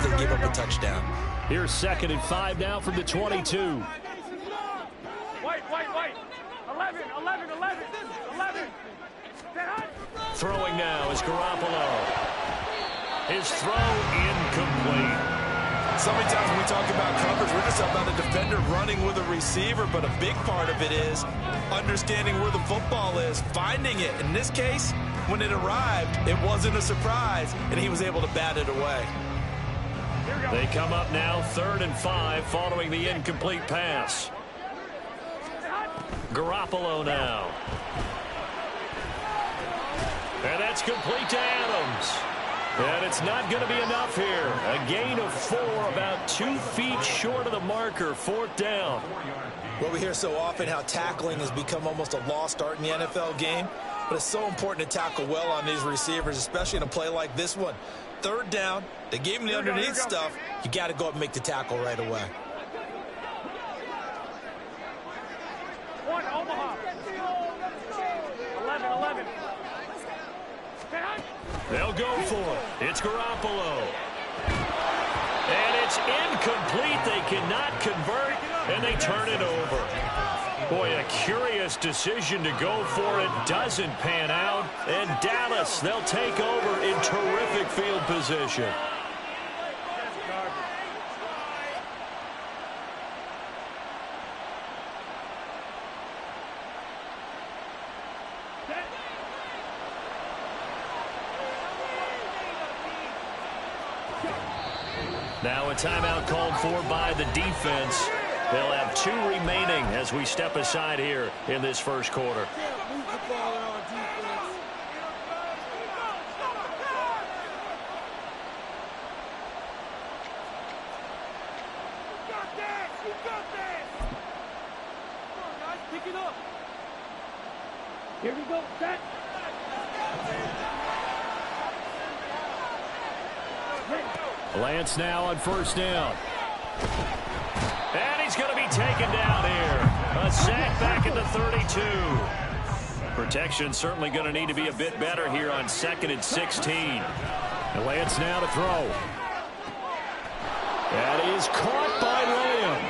they give up a touchdown. Here's 2nd and 5 now from the 22. Wait. 11. Throwing now is Garoppolo. His throw incomplete. So many times when we talk about coverage, we're just about a defender running with a receiver, but a big part of it is understanding where the football is, finding it. In this case, when it arrived, it wasn't a surprise, and he was able to bat it away. They come up now 3rd and 5 following the incomplete pass. Garoppolo now. And that's complete to Adams. And it's not going to be enough here. A gain of 4, about 2 feet short of the marker, 4th down. Well, we hear so often how tackling has become almost a lost art in the NFL game, but it's so important to tackle well on these receivers, especially in a play like this one. 3rd down, they gave him the underneath stuff. You got to go up and make the tackle right away. One, Omaha. 11. They'll go for it. It's Garoppolo. And it's incomplete. They cannot convert, and they turn it over. Boy, a curious decision to go for it. Doesn't pan out. And Dallas, they'll take over in terrific field position. Now a timeout called for by the defense. They'll have 2 remaining as we step aside here in this first quarter. Pick it up. Here we go. Set. Lance now on 1st down. And he's going to be taken down here. A sack back at the 32. Protection certainly going to need to be a bit better here on 2nd and 16. And Lance now to throw. That is caught by Lamb.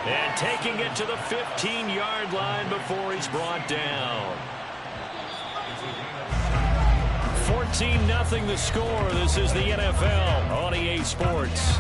And taking it to the 15-yard line before he's brought down. 14-0 the score. This is the NFL on EA Sports.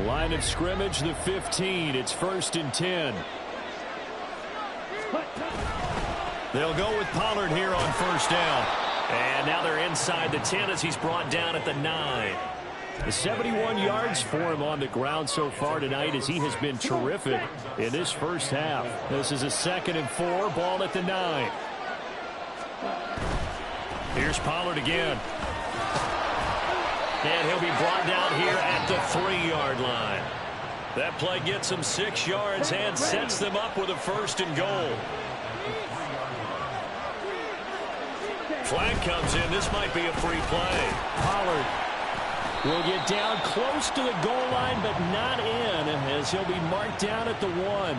Line of scrimmage, the 15. It's 1st and 10. They'll go with Pollard here on 1st down. And now they're inside the 10 as he's brought down at the 9. The 71 yards for him on the ground so far tonight as he has been terrific in this first half. This is a 2nd and 4, ball at the 9. Here's Pollard again. And he'll be brought down here at the 3-yard line. That play gets him 6 yards and sets them up with a 1st and goal. Flag comes in. This might be a free play. Pollard will get down close to the goal line, but not in, as he'll be marked down at the 1.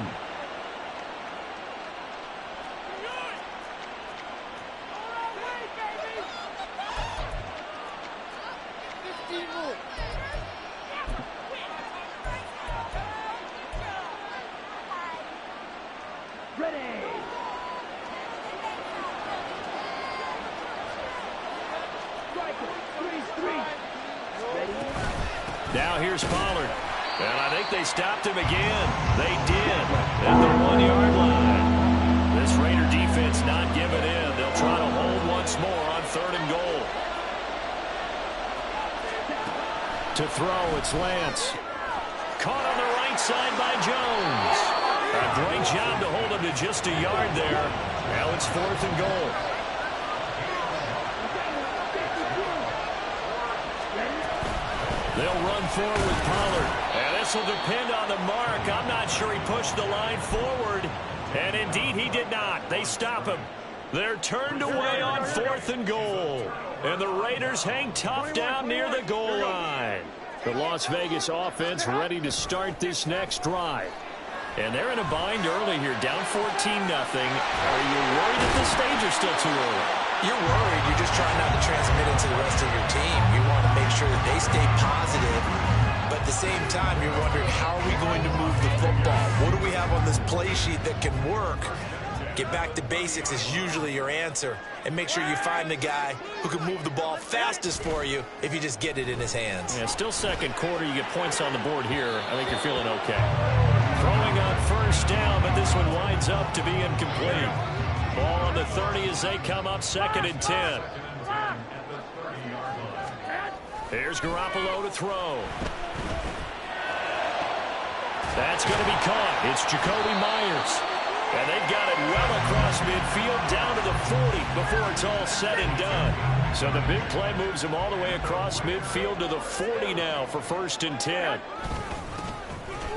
Now here's Pollard. And I think they stopped him again. They did at the 1-yard line. This Raider defense not giving in. They'll try to hold once more on 3rd and goal. To throw, it's Lance. Caught on the right side by Jones. A great job to hold him to just a yard there. Now it's 4th and goal. They'll run forward with Pollard. And this will depend on the mark. I'm not sure he pushed the line forward. And indeed he did not. They stop him. They're turned away on 4th and goal. And the Raiders hang tough down near the goal line. The Las Vegas offense ready to start this next drive. And they're in a bind early here, down 14-0. Are you worried at this stage or still too early? You're worried. You're just trying not to transmit it to the rest of your team. You want to make sure that they stay positive. But at the same time, you're wondering, how are we going to move the football? What do we have on this play sheet that can work? Get back to basics is usually your answer. And make sure you find the guy who can move the ball fastest for you if you just get it in his hands. Yeah, still second quarter. You get points on the board here. I think you're feeling okay. Throwing on first down, but this one winds up to be incomplete. Ball on the 30 as they come up 2nd and 10. Here's Garoppolo to throw. That's going to be caught. It's Jacoby Myers. And they've got it well across midfield down to the 40 before it's all said and done. So the big play moves him all the way across midfield to the 40 now for 1st and 10.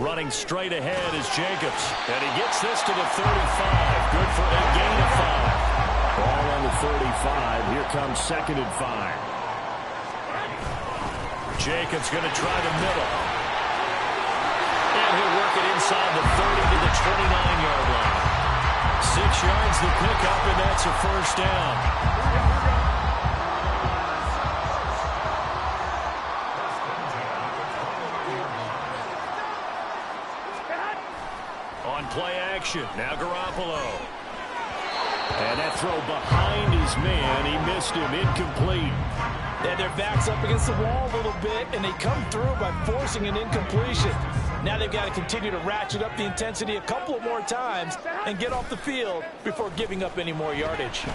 Running straight ahead is Jacobs. And he gets this to the 35. Good for a gain of 5. Ball on the 35. Here comes 2nd and 5. Jacobs going to try the middle. And he'll work it inside the 30 to the 29-yard line. 6 yards the pickup, and that's a first down. On play action, now Garoppolo. And that throw behind his man. He missed him, incomplete. And their back's up against the wall a little bit, and they come through by forcing an incompletion. Now they've got to continue to ratchet up the intensity a couple of more times and get off the field before giving up any more yardage.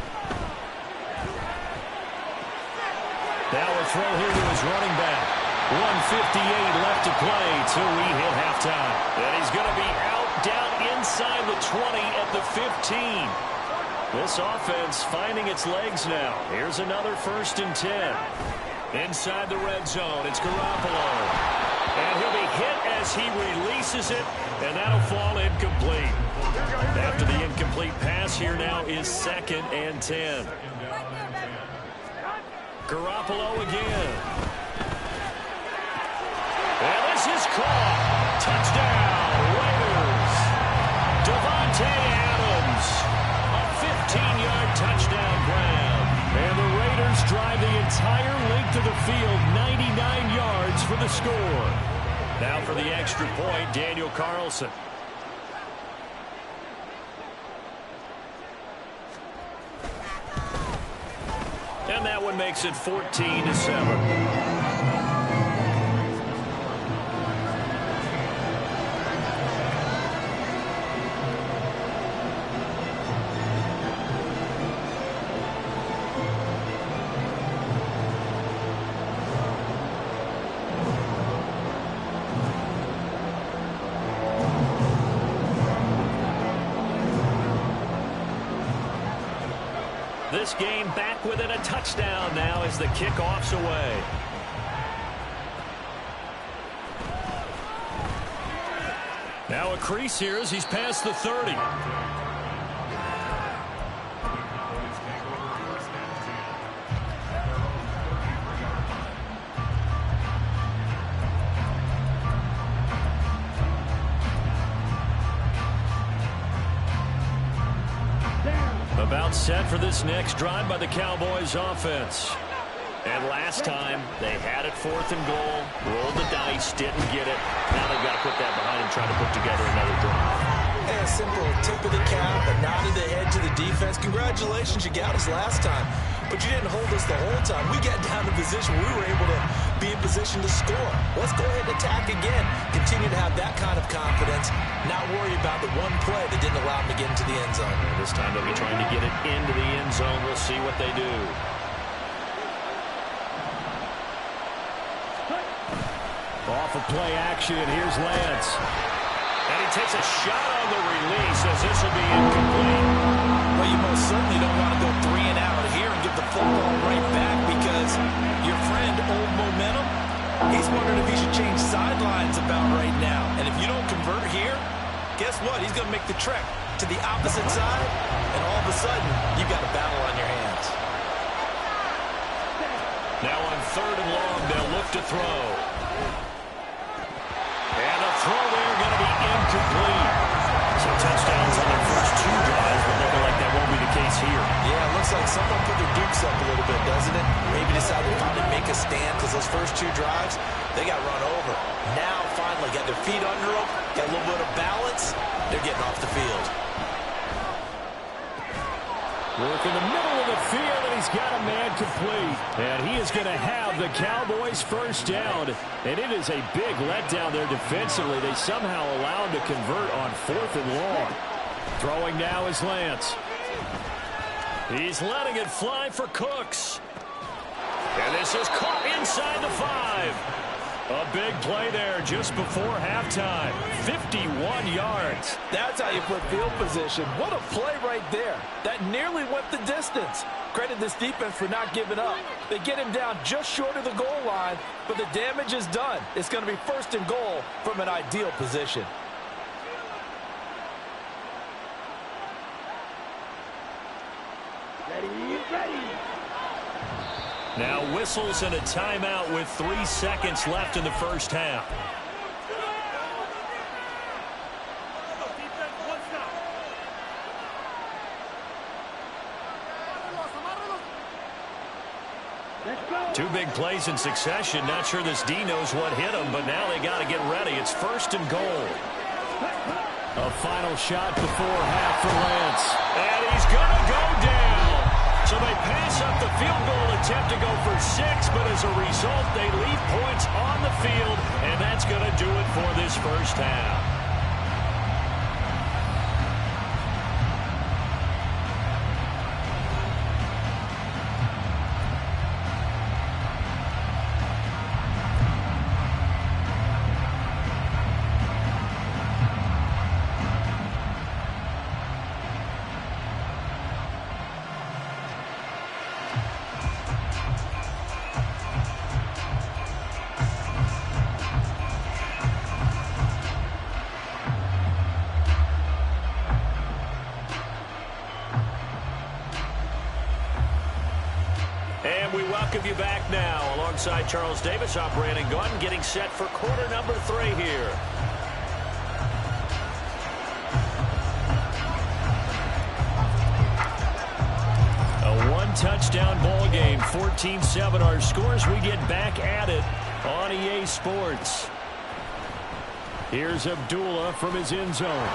Now a throw here to his running back. 1:58 left to play till we hit halftime. And he's going to be out down inside the 20 at the 15. This offense finding its legs now. Here's another 1st and 10. Inside the red zone, it's Garoppolo. And he'll be hit as he releases it, and that'll fall incomplete. After the incomplete pass, here now is 2nd and 10. Garoppolo again. And this is caught. Touchdown, Raiders. Devontae Adams. A 15-yard touchdown grab. And the Raiders drive the entire length of the field, 99 yards for the score. Now for the extra point, Daniel Carlson. And that one makes it 14-7. This game back within a touchdown now as the kickoff's away. Now a crease here as he's past the 30. About set for this next drive by the Cowboys offense. And last time, they had it 4th and goal, rolled the dice, didn't get it. Now they've got to put that behind and try to put together another drive. Yeah, simple tip of the cap, a nod of the head to the defense. Congratulations, you got us last time. But you didn't hold us the whole time. We got down to position where we were able to be in position to score. Let's go ahead and attack again. Continue to have that kind of confidence. Not worry about the one play that didn't allow them to get into the end zone. And this time they'll be trying to get it into the end zone. We'll see what they do. Off of play action, here's Lance. And he takes a shot on the release as this will be incomplete. Well, you most certainly don't want to go 3 and out here and give the football right back because your friend, Old Momentum, he's wondering if he should change sidelines about right now. And if you don't convert here, guess what? He's going to make the trek to the inside, and all of a sudden, you've got a battle on your hands. Now on 3rd and long, they'll look to throw. And a throw there going to be incomplete. Some touchdowns on their first 2 drives, but looking like that won't be the case here. Yeah, it looks like someone put their dukes up a little bit, doesn't it? Maybe decided to finally make a stand because those first 2 drives, they got run over. Now, finally, got their feet under them, got a little bit of balance. They're getting off the field. Work in the middle of the field, and he's got a man complete. And he is going to have the Cowboys' first down. And it is a big letdown there defensively. They somehow allow him to convert on 4th and long. Throwing now is Lance. He's letting it fly for Cooks. And this is caught inside the 5. A big play there just before halftime. 51 yards. That's how you put field position. What a play right there. That nearly went the distance. Credit this defense for not giving up. They get him down just short of the goal line, but the damage is done. It's going to be 1st and goal from an ideal position. Ready. Now whistles and a timeout with 3 seconds left in the first half. Two big plays in succession. Not sure this D knows what hit him, but now they got to get ready. It's 1st and goal. A final shot before half for Lance. And he's going to go down. So they pass up the field goal attempt to go for 6, but as a result, they leave points on the field, and that's going to do it for this first half. We welcome you back now alongside Charles Davis. I'm Brandon Gunn, getting set for quarter number 3 here. A 1-touchdown ball game, 14-7 our scores. We get back at it on EA Sports. Here's Abdullah from his end zone.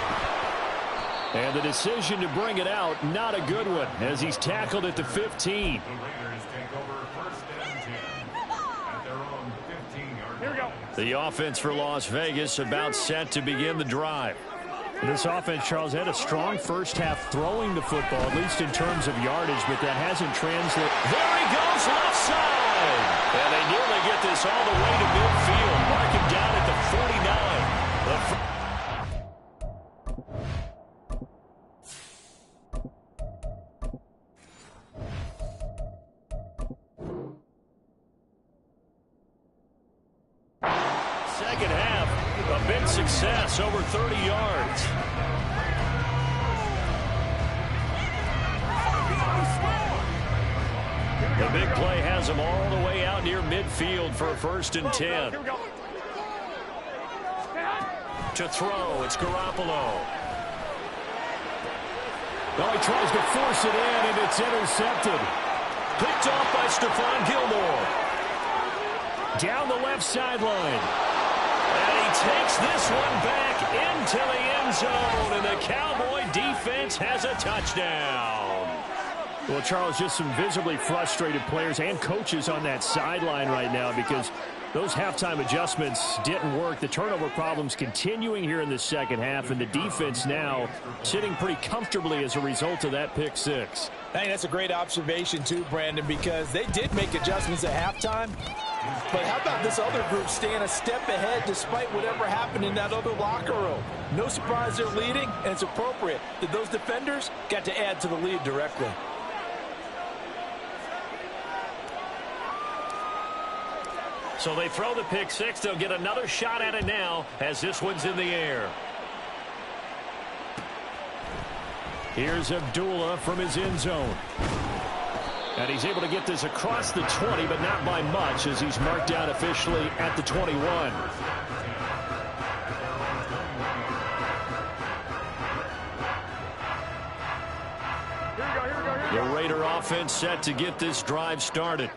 And the decision to bring it out, not a good one, as he's tackled at the 15. The offense for Las Vegas about set to begin the drive. This offense, Charles, had a strong first half throwing the football, at least in terms of yardage, but that hasn't translated. There he goes, left side. And they nearly get this all the way to midfield. Mark him down at the 49. Second half, a big success, over 30 yards. The big play has them all the way out near midfield for a 1st and 10. To throw, it's Garoppolo. Well, he tries to force it in, and it's intercepted. Picked off by Stephon Gilmore. Down the left sideline. And he takes this one back into the end zone, and the Cowboy defense has a touchdown. Well, Charles, just some visibly frustrated players and coaches on that sideline right now because those halftime adjustments didn't work. The turnover problems continuing here in the second half, and the defense now sitting pretty comfortably as a result of that pick 6. Hey, that's a great observation too, Brandon, because they did make adjustments at halftime. But how about this other group staying a step ahead despite whatever happened in that other locker room? No surprise they're leading, and it's appropriate that those defenders got to add to the lead directly. So they throw the pick 6. They'll get another shot at it now as this one's in the air. Here's Abdullah from his end zone. And he's able to get this across the 20, but not by much, as he's marked down officially at the 21. The Raider offense set to get this drive started.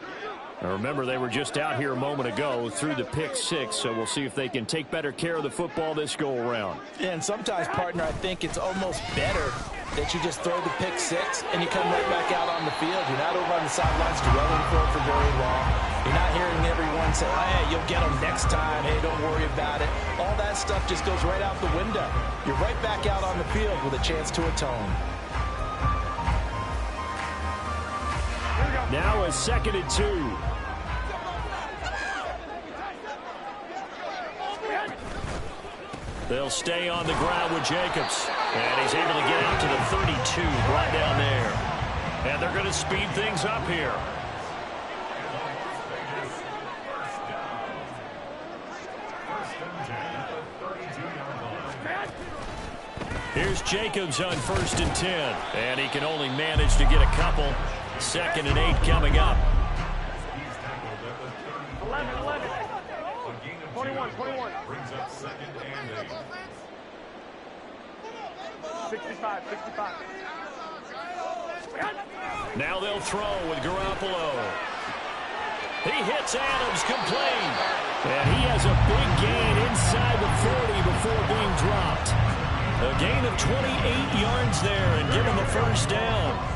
Now remember, they were just out here a moment ago through the pick 6, so we'll see if they can take better care of the football this go-around. Yeah, and sometimes, partner, I think it's almost better that you just throw the pick 6 and you come right back out on the field. You're not over on the sidelines dwelling for very long. You're not hearing everyone say, oh, hey, you'll get them next time. Hey, don't worry about it. All that stuff just goes right out the window. You're right back out on the field with a chance to atone. Now a 2nd and 2. They'll stay on the ground with Jacobs. And he's able to get out to the 32 right down there. And they're going to speed things up here. Here's Jacobs on 1st and 10. And he can only manage to get a couple. 2nd and 8 coming up. 11. 21. Brings up 2nd and 8. 65. Now they'll throw with Garoppolo. He hits Adams complete. And he has a big gain inside the 40 before being dropped. A gain of 28 yards there and give him the first down.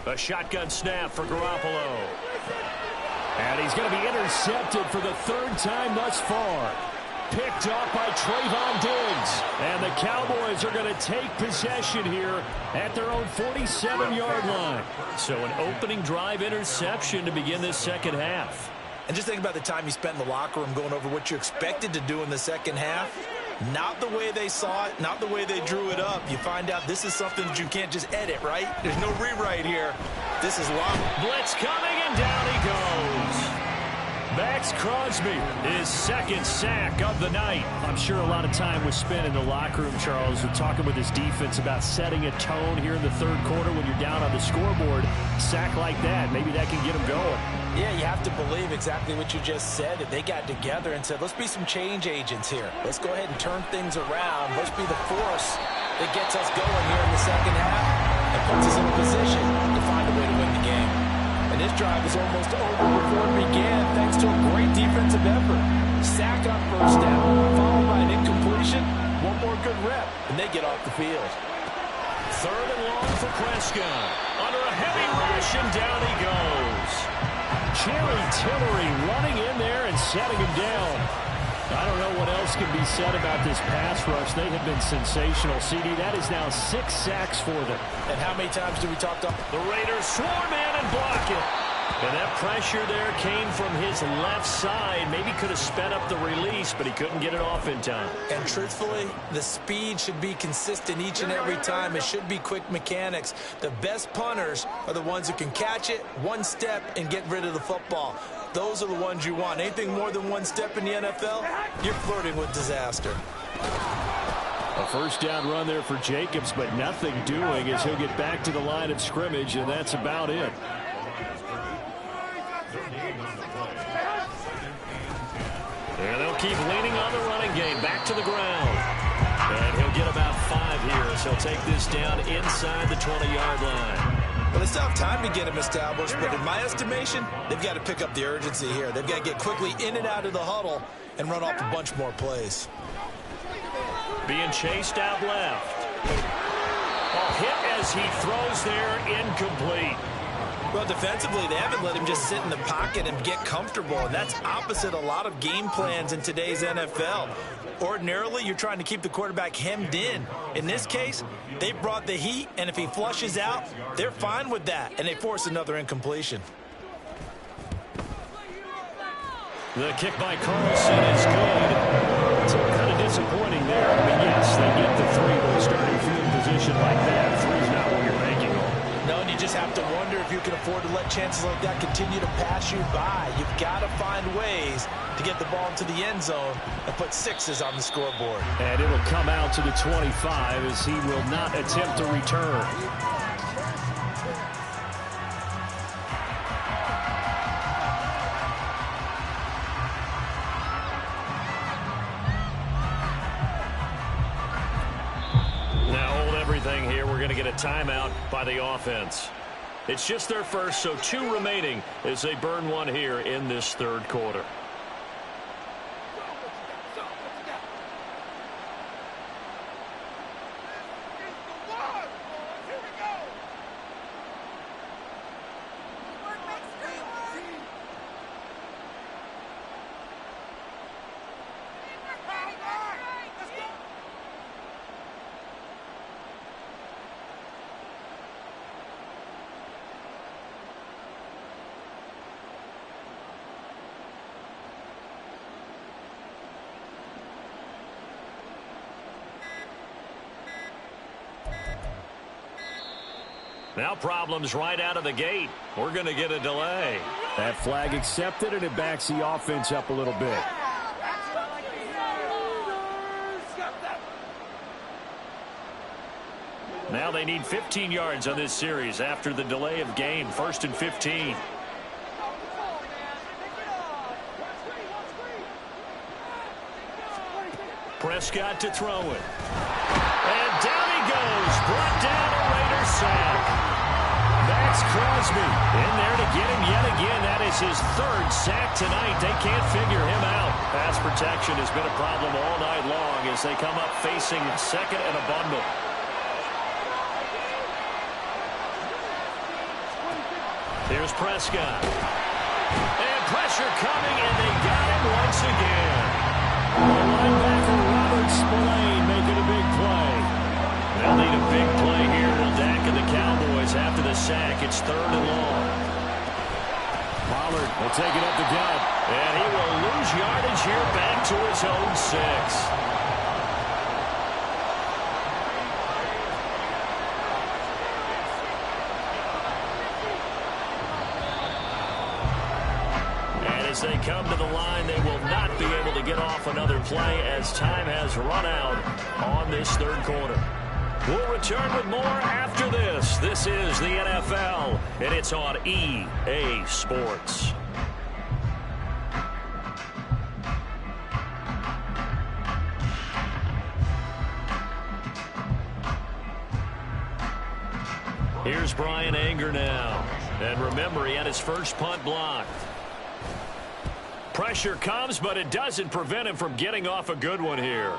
A shotgun snap for Garoppolo. And he's going to be intercepted for the 3rd time thus far. Picked off by Trayvon Diggs. And the Cowboys are going to take possession here at their own 47-yard line. So an opening drive interception to begin this second half. And just think about the time you spent in the locker room going over what you expected to do in the second half. Not the way they saw it, not the way they drew it up. You find out this is something that you can't just edit, right? There's no rewrite here. This is long. Blitz coming, and down he goes. Max Crosby, his 2nd sack of the night. I'm sure a lot of time was spent in the locker room, Charles, with talking with his defense about setting a tone here in the 3rd quarter when you're down on the scoreboard. Sack like that, maybe that can get them going. Yeah, you have to believe exactly what you just said. That they got together and said, let's be some change agents here. Let's go ahead and turn things around. Let's be the force that gets us going here in the second half and puts us in a position to find a way to win the game. And this drive is almost over before it began, thanks to a great defensive effort. Sack on 1st down, followed by an incompletion. One more good rep, and they get off the field. 3rd and long for Prescott. Under a heavy rush, and down he goes. Jerry Tillery running in there and setting him down. I don't know what else can be said about this pass rush. They have been sensational. CD, that is now 6 sacks for them. And how many times do we talk to the Raiders swarm in and block it? And that pressure there came from his left side. Maybe could have sped up the release, but he couldn't get it off in time. And truthfully, the speed should be consistent each and every time. It should be quick mechanics. The best punters are the ones who can catch it, one step, and get rid of the football. Those are the ones you want. Anything more than one step in the NFL, you're flirting with disaster. A 1st down run there for Jacobs, but nothing doing as he'll get back to the line of scrimmage, and that's about it. And they'll keep leaning on the running game. Back to the ground. And he'll get about 5 here as he'll take this down inside the 20-yard line. Well, they still have time to get him established, but in my estimation, they've got to pick up the urgency here. They've got to get quickly in and out of the huddle and run off a bunch more plays. Being chased out left. A hit as he throws there, incomplete. Well, defensively, they haven't let him just sit in the pocket and get comfortable, and that's opposite a lot of game plans in today's NFL. Ordinarily, you're trying to keep the quarterback hemmed in. In this case, they brought the heat, and if he flushes out, they're fine with that, and they force another incompletion. The kick by Carlson is good. So kind of disappointing there. I mean, yes, they get the 3, but starting field position like that, 3's not what you're banking on. No, and you just have to wonder if you can afford to let chances like that continue to pass you by. You've got to find ways to get the ball into the end zone and put sixes on the scoreboard. And it'll come out to the 25 as he will not attempt to return. Here, we're going to get a timeout by the offense. It's just their first, so 2 remaining as they burn one here in this third quarter. Now problems right out of the gate. We're going to get a delay. That flag accepted, and it backs the offense up a little bit. Now they need 15 yards on this series after the delay of game. 1st and 15. Prescott to throw it. And down he goes. Brought down a Raider sack. That's Crosby in there to get him yet again. That is his 3rd sack tonight. They can't figure him out. Pass protection has been a problem all night long as they come up facing 2nd and a bundle. Here's Prescott. And pressure coming, and they got him once again. Linebacker Robert Spillane making a big play. They'll need a big play here to Dak and the Cowboys after the sack. It's 3rd and long. Pollard will take it up the gut. And he will lose yardage here back to his own 6. As they come to the line, they will not be able to get off another play as time has run out on this 3rd quarter. We'll return with more after this. This is the NFL, and it's on EA Sports. Here's Brian Anger now. And remember, he had his first punt blocked. Pressure comes, but it doesn't prevent him from getting off a good one here.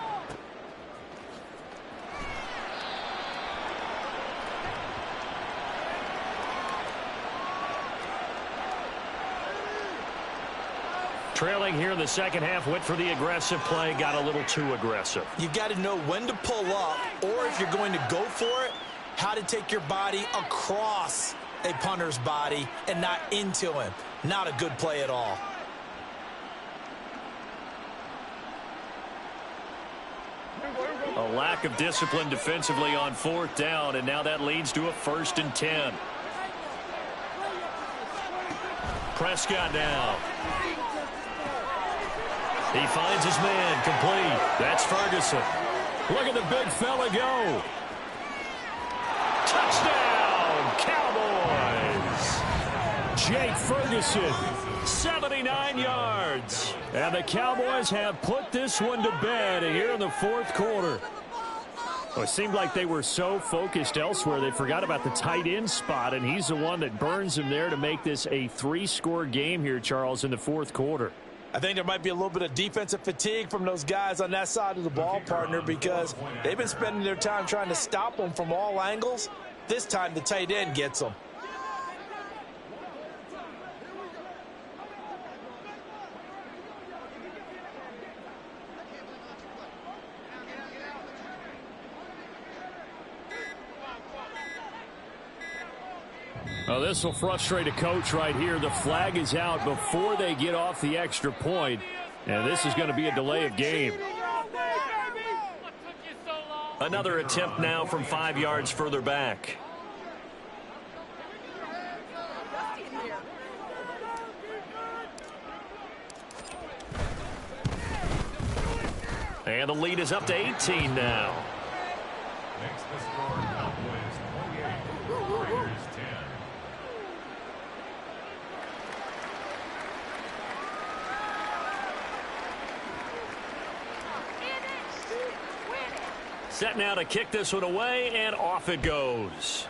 Trailing here in the second half, went for the aggressive play, got a little too aggressive. You got to know when to pull up, or if you're going to go for it, how to take your body across a punter's body and not into him. Not a good play at all. A lack of discipline defensively on 4th down, and now that leads to a 1st and 10. Prescott now. He finds his man complete. That's Ferguson. Look at the big fella go. Touchdown, Cowboys. Jake Ferguson, 79 yards. And the Cowboys have put this one to bed here in the 4th quarter. Well, it seemed like they were so focused elsewhere they forgot about the tight end spot, and he's the one that burns him there to make this a 3-score game here, Charles, in the 4th quarter. I think there might be a little bit of defensive fatigue from those guys on that side of the ball, partner, because they've been spending their time trying to stop them from all angles. This time the tight end gets them. Well, this will frustrate a coach right here. The flag is out before they get off the extra point, and this is going to be a delay of game. Another attempt now from 5 yards further back. And the lead is up to 18 now. Makes the score Cowboys 28, Raiders 10. Set now to kick this one away, and off it goes.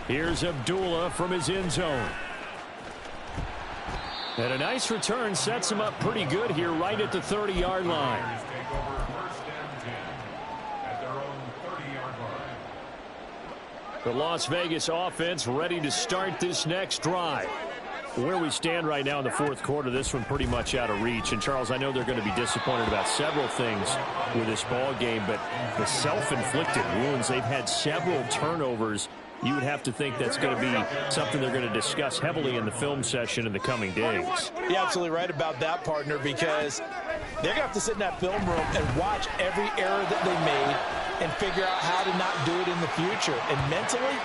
Here's Abdullah from his end zone. And a nice return sets him up pretty good here right at the 30-yard line. Raiders take over first and 10 at their own 30-yard line. The Las Vegas offense ready to start this next drive. Where we stand right now in the fourth quarter, this one pretty much out of reach. And, Charles, I know they're going to be disappointed about several things with this ball game, but the self-inflicted wounds, they've had several turnovers. You would have to think that's going to be something they're going to discuss heavily in the film session in the coming days. You're absolutely right about that, partner, because they're going to have to sit in that film room and watch every error that they made and figure out how to not do it in the future. And mentally,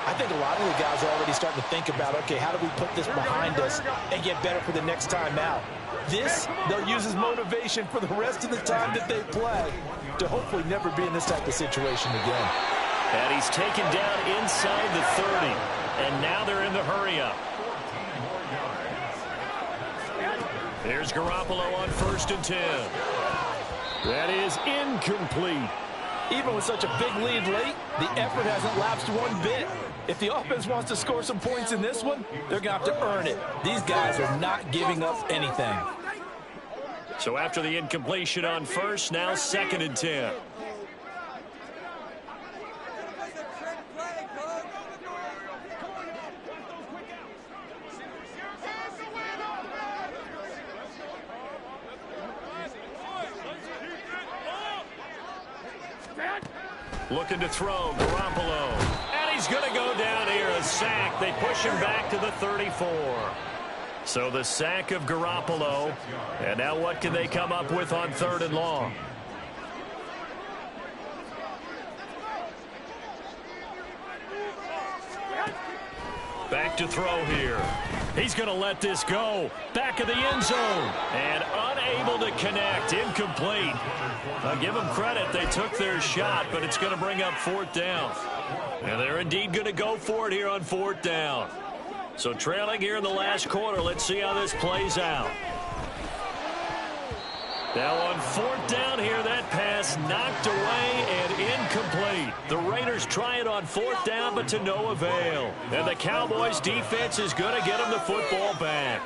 I think a lot of the guys are already starting to think about, okay, how do we put this behind us and get better for the next time out? This, they'll use as motivation for the rest of the time that they play to hopefully never be in this type of situation again. And he's taken down inside the 30. And now they're in the hurry-up. There's Garoppolo on 1st and 10. That is incomplete. Even with such a big lead late, the effort hasn't lapsed one bit. If the offense wants to score some points in this one, they're going to have to earn it. These guys are not giving up anything. So after the incompletion on 1st, now 2nd and 10. Looking to throw, Garoppolo. And he's going to go down here, a sack. They push him back to the 34. So the sack of Garoppolo. And now what can they come up with on 3rd and long? Back to throw here. He's going to let this go. Back of the end zone. And unable to connect. Incomplete. I'll give them credit. They took their shot, but it's going to bring up 4th down. And they're indeed going to go for it here on 4th down. So trailing here in the last quarter. Let's see how this plays out. Now on 4th down here, that pass knocked away and incomplete. The Raiders try it on 4th down, but to no avail. And the Cowboys defense is going to get them the football back.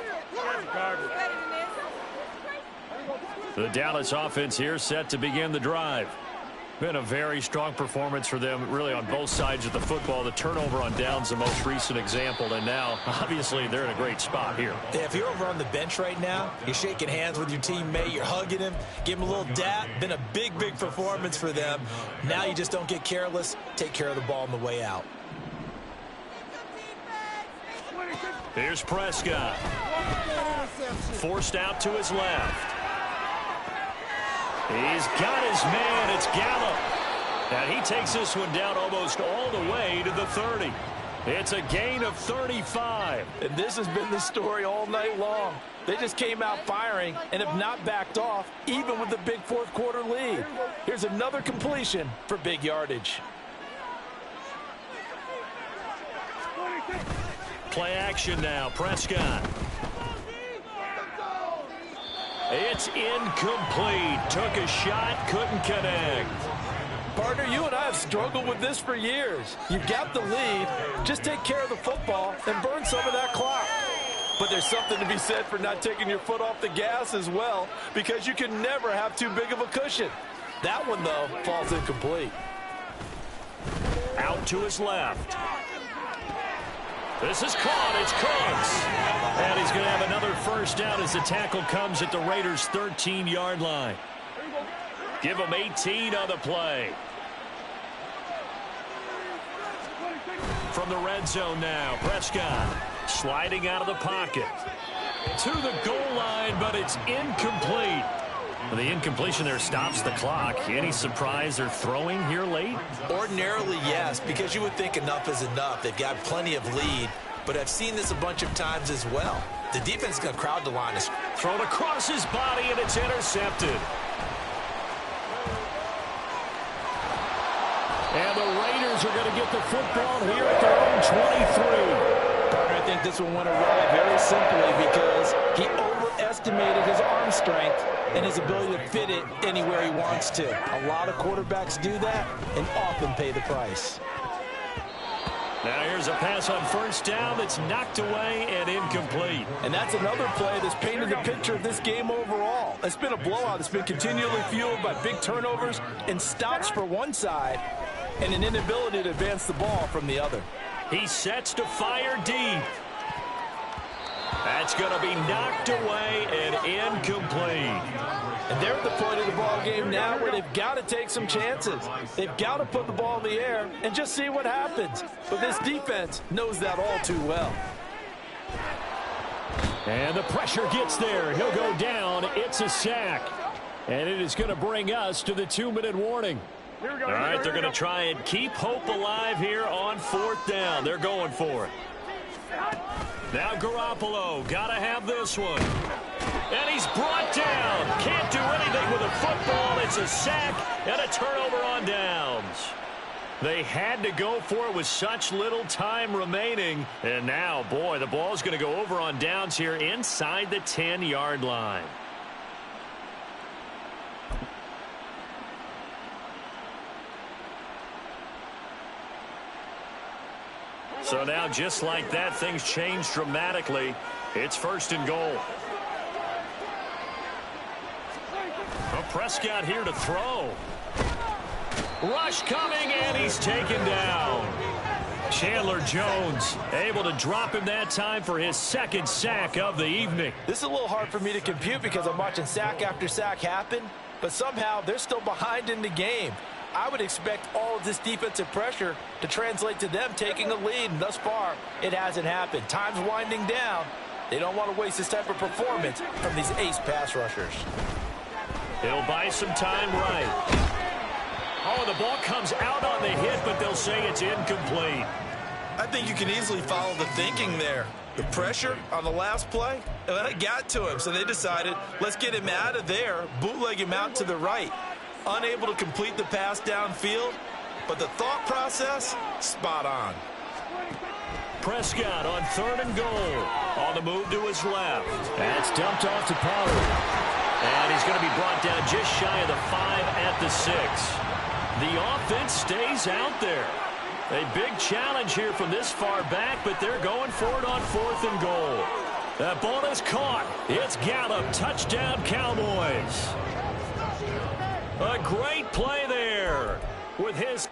The Dallas offense here set to begin the drive. Been a very strong performance for them, really, on both sides of the football. The turnover on downs, the most recent example, and now, obviously, they're in a great spot here. Yeah, if you're over on the bench right now, you're shaking hands with your teammate, you're hugging him, give him a little dap. Been a big, big performance for them. Now you just don't get careless. Take care of the ball on the way out. Here's Prescott. Forced out to his left. He's got his man. It's Gallup. And he takes this one down almost all the way to the 30. It's a gain of 35. And this has been the story all night long. They just came out firing and have not backed off, even with the big fourth quarter lead. Here's another completion for big yardage. Play action now. Prescott. It's incomplete. Took a shot, couldn't connect. Partner, you and I have struggled with this for years. You've got the lead. Just take care of the football and burn some of that clock. But there's something to be said for not taking your foot off the gas as well, because you can never have too big of a cushion. That one, though, falls incomplete. Out to his left. This is caught. It's Cooks. And he's going to have another first down as the tackle comes at the Raiders' 13-yard line. Give him 18 on the play. From the red zone now, Prescott sliding out of the pocket. To the goal line, but it's incomplete. The incompletion there stops the clock. Any surprise they're throwing here late? Ordinarily, yes, because you would think enough is enough. They've got plenty of lead, but I've seen this a bunch of times as well. The defense is going to crowd the line. Thrown across his body, and it's intercepted. And the Raiders are going to get the football here at their own 23. I think this one went away very simply because he overestimated his arm strength and his ability to fit it anywhere he wants to. A lot of quarterbacks do that and often pay the price. Now here's a pass on first down that's knocked away and incomplete. And that's another play that's painted the picture of this game overall. It's been a blowout. It's been continually fueled by big turnovers and stops for one side and an inability to advance the ball from the other. He sets to fire deep. That's going to be knocked away and incomplete. And they're at the point of the ball game now where they've got to take some chances. They've got to put the ball in the air and just see what happens. But this defense knows that all too well. And the pressure gets there. He'll go down. It's a sack. And it is going to bring us to the 2-minute warning. All right, they're going to try and keep hope alive here on fourth down. They're going for it. Now Garoppolo, got to have this one. And he's brought down. Can't do anything with a football. It's a sack and a turnover on downs. They had to go for it with such little time remaining. And now, boy, the ball's going to go over on downs here inside the 10-yard line. So now, just like that, things change dramatically. It's first and goal. Well, Prescott here to throw. Rush coming, and he's taken down. Chandler Jones able to drop him that time for his second sack of the evening. This is a little hard for me to compute because I'm watching sack after sack happen, but somehow they're still behind in the game. I would expect all of this defensive pressure to translate to them taking a lead, and thus far, it hasn't happened. Time's winding down. They don't want to waste this type of performance from these ace pass rushers. He'll buy some time right. Oh, the ball comes out on the hit, but they'll say it's incomplete. I think you can easily follow the thinking there. The pressure on the last play, it got to him, so they decided, let's get him out of there, bootleg him out to the right. Unable to complete the pass downfield, but the thought process, spot on. Prescott on third and goal. On the move to his left. That's dumped off to Pollard. And he's going to be brought down just shy of the 5 at the 6. The offense stays out there. A big challenge here from this far back, but they're going for it on fourth and goal. That ball is caught. It's Gallup. Touchdown, Cowboys. A great play there with his...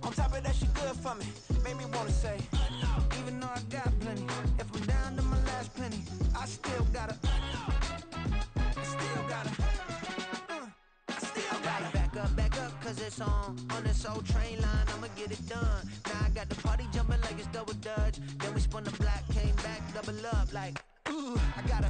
On top of that, she good for me. Made me wanna say, even though I got plenty, if I'm down to my last penny, I still gotta back up, cause it's on this old train line, I'ma get it done. Now I got the party jumping like it's double dutch. Then we spun the block, came back, double up like, ooh, I got a,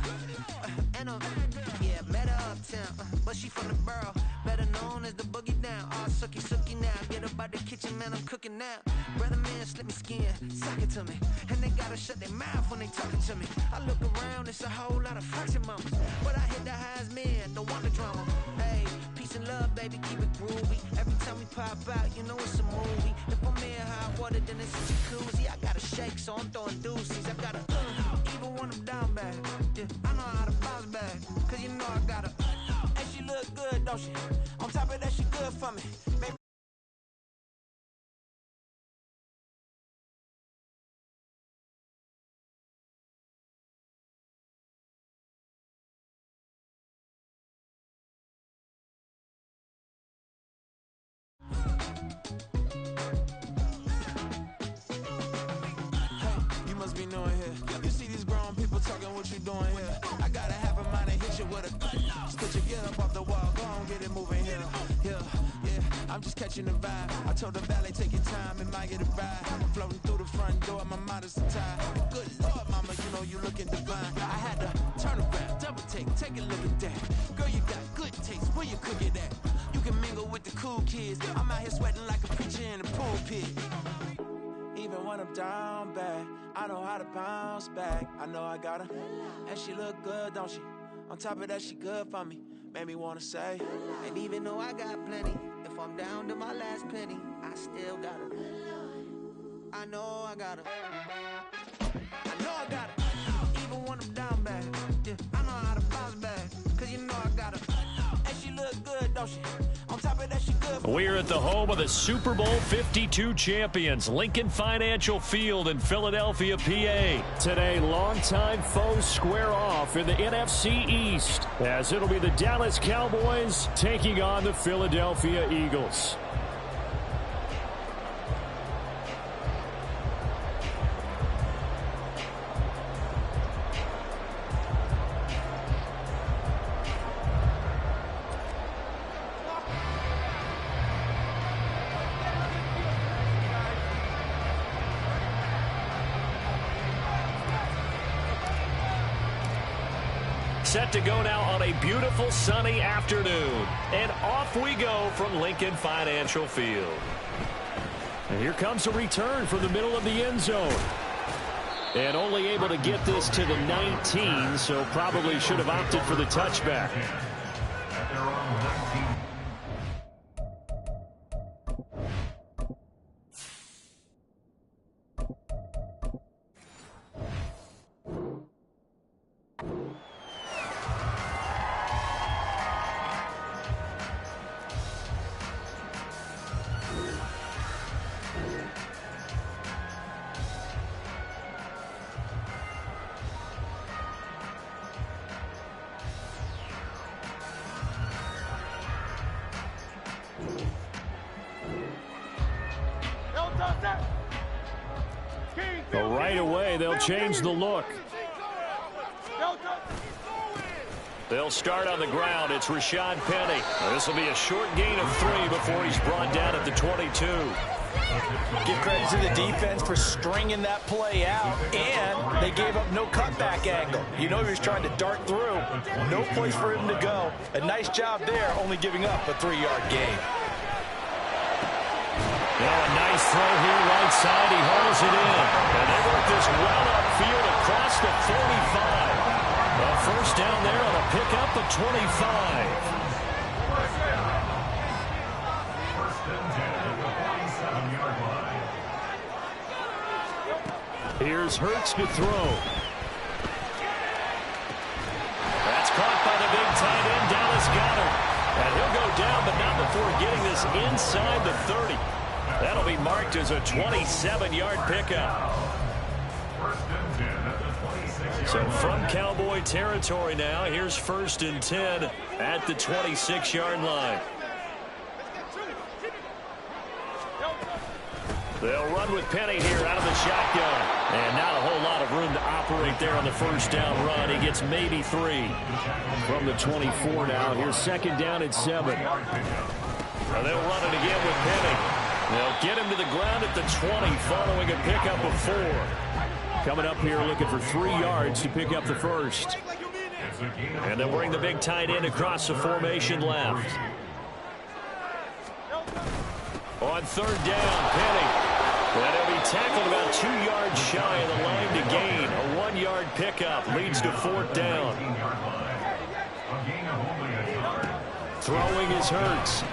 yeah, met her uptown, but she from the borough, better known as the boogie down. All sucky now, get up out the kitchen, man, I'm cooking now. Brother man, slip me skin, suck it to me, and they gotta shut their mouth when they talking to me. I look around, it's a whole lot of foxy mamas, but I hit the highs, man, don't want the drama. Hey, peace and love, baby, keep it groovy. Every time we pop out, you know it's a movie. If I'm in hot water, then it's a jacuzzi. I gotta shake, so I'm throwing deuces. I gotta, even when I'm down bad, yeah, I know how to bounce back, cause you know I gotta, and she look good, don't she? On top of that, she good for me. Baby, doing here? You see these grown people talking, what you doing here? I got a half a mind to hit you with a stitch you, get up off the wall, go on, get it moving here. Yeah, I'm just catching the vibe. I told the valet, take your time, it might get a ride. Floating through the front door, my mind is tied. Good Lord, mama, you know you looking divine. I had to turn around, double take a look at that. Girl, you got good taste, where you cook it at? You can mingle with the cool kids. I'm out here sweating like a preacher in a pulpit. Even when I'm down bad, I know how to bounce back. I know I got her, and she look good, don't she? On top of that, she good for me. Made me wanna say, and even though I got plenty, if I'm down to my last penny, I still got her. I know I got her. I know I got her. Even when I'm down bad, yeah, I know how to bounce back. Cause you know I got her. And she look good, don't she? On top of that, she good. We're at the home of the Super Bowl 52 champions, Lincoln Financial Field in Philadelphia, PA. Today, longtime foes square off in the NFC East, as it'll be the Dallas Cowboys taking on the Philadelphia Eagles. Set to go now on a beautiful sunny afternoon. And off we go from Lincoln Financial Field. And here comes a return from the middle of the end zone. And only able to get this to the 19, so probably should have opted for the touchback. At their own 19. But right away, they'll change the look. They'll start on the ground. It's Rashad Penny. This will be a short gain of 3 before he's brought down at the 22. Give credit to the defense for stringing that play out, and they gave up no cutback angle. You know he was trying to dart through. No place for him to go. A nice job there, only giving up a 3-yard gain. Well, a nice throw here right side. He hauls it in. And they work this well upfield across the 45. A first down there on a pickup of 25. First and 10 at the 47-yard line. Here's Hurts to throw. That's caught by the big tight end, Dallas Goedert. And he'll go down, but not before getting this inside the 30. That'll be marked as a 27-yard pickup. First and 10 at the 26-yard So line. from Cowboy territory now, here's first and 10 at the 26-yard line. They'll run with Penny here out of the shotgun. And not a whole lot of room to operate there on the first down run. He gets maybe 3 from the 24 now. Here's second down and 7. And they'll run it again with Penny. They'll get him to the ground at the 20 following a pickup of 4. Coming up here looking for 3 yards to pick up the first. And they'll bring the big tight end across the formation left. On third down, Penny. And he'll be tackled about 2 yards shy of the line to gain. A 1-yard pickup leads to fourth down. Throwing is Hurts.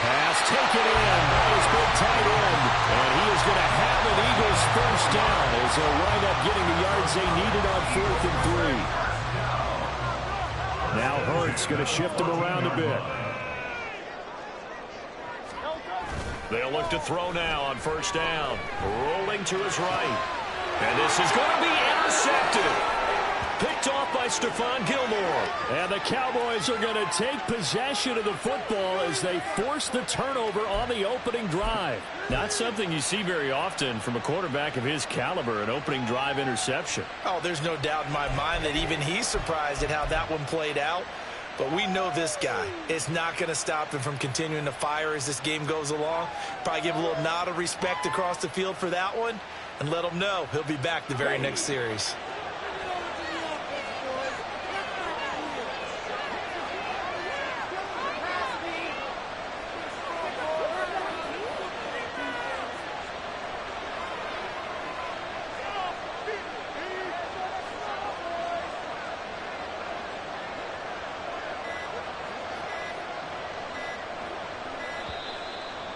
Pass taken in by his big tight end. And he is going to have an Eagles first down as they'll wind up getting the yards they needed on 4th and 3. Now Hurts going to shift him around a bit. They'll look to throw now on first down. Rolling to his right. And this is going to be intercepted. Picked off by Stephon Gilmore. And the Cowboys are going to take possession of the football as they force the turnover on the opening drive. Not something you see very often from a quarterback of his caliber, an opening drive interception. Oh, there's no doubt in my mind that even he's surprised at how that one played out. But we know this guy is not going to stop him from continuing to fire as this game goes along. Probably give a little nod of respect across the field for that one and let him know he'll be back the very next series.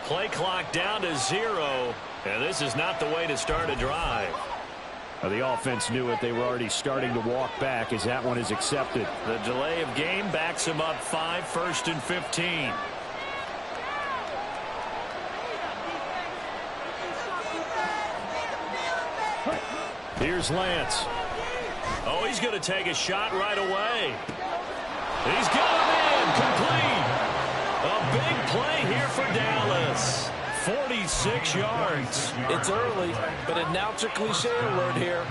Play clock down to 0, and this is not the way to start a drive. The offense knew it. They were already starting to walk back as that one is accepted. The delay of game backs him up 5, 1st and 15. Here's Lance. Oh, he's going to take a shot right away. He's got him in, complete. A big play here for Dallas. 46 yards. It's early, but announcer cliche alert here.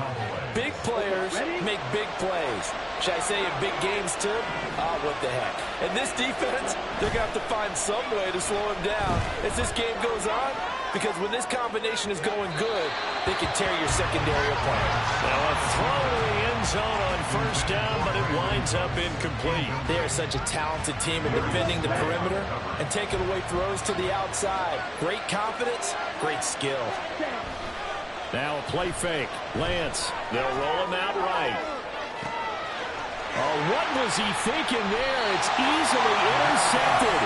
Big players make big plays. Should I say in big games too? Oh, what the heck. And this defense, they're going to have to find some way to slow him down as this game goes on, because when this combination is going good, they can tear your secondary apart. Now a throw to the end zone on 1st down, but it winds up incomplete. They are such a talented team at defending the perimeter and taking away throws to the outside. Great confidence, great skill. Now a play fake. Lance. They'll roll him out right. Oh, what was he thinking there? It's easily intercepted.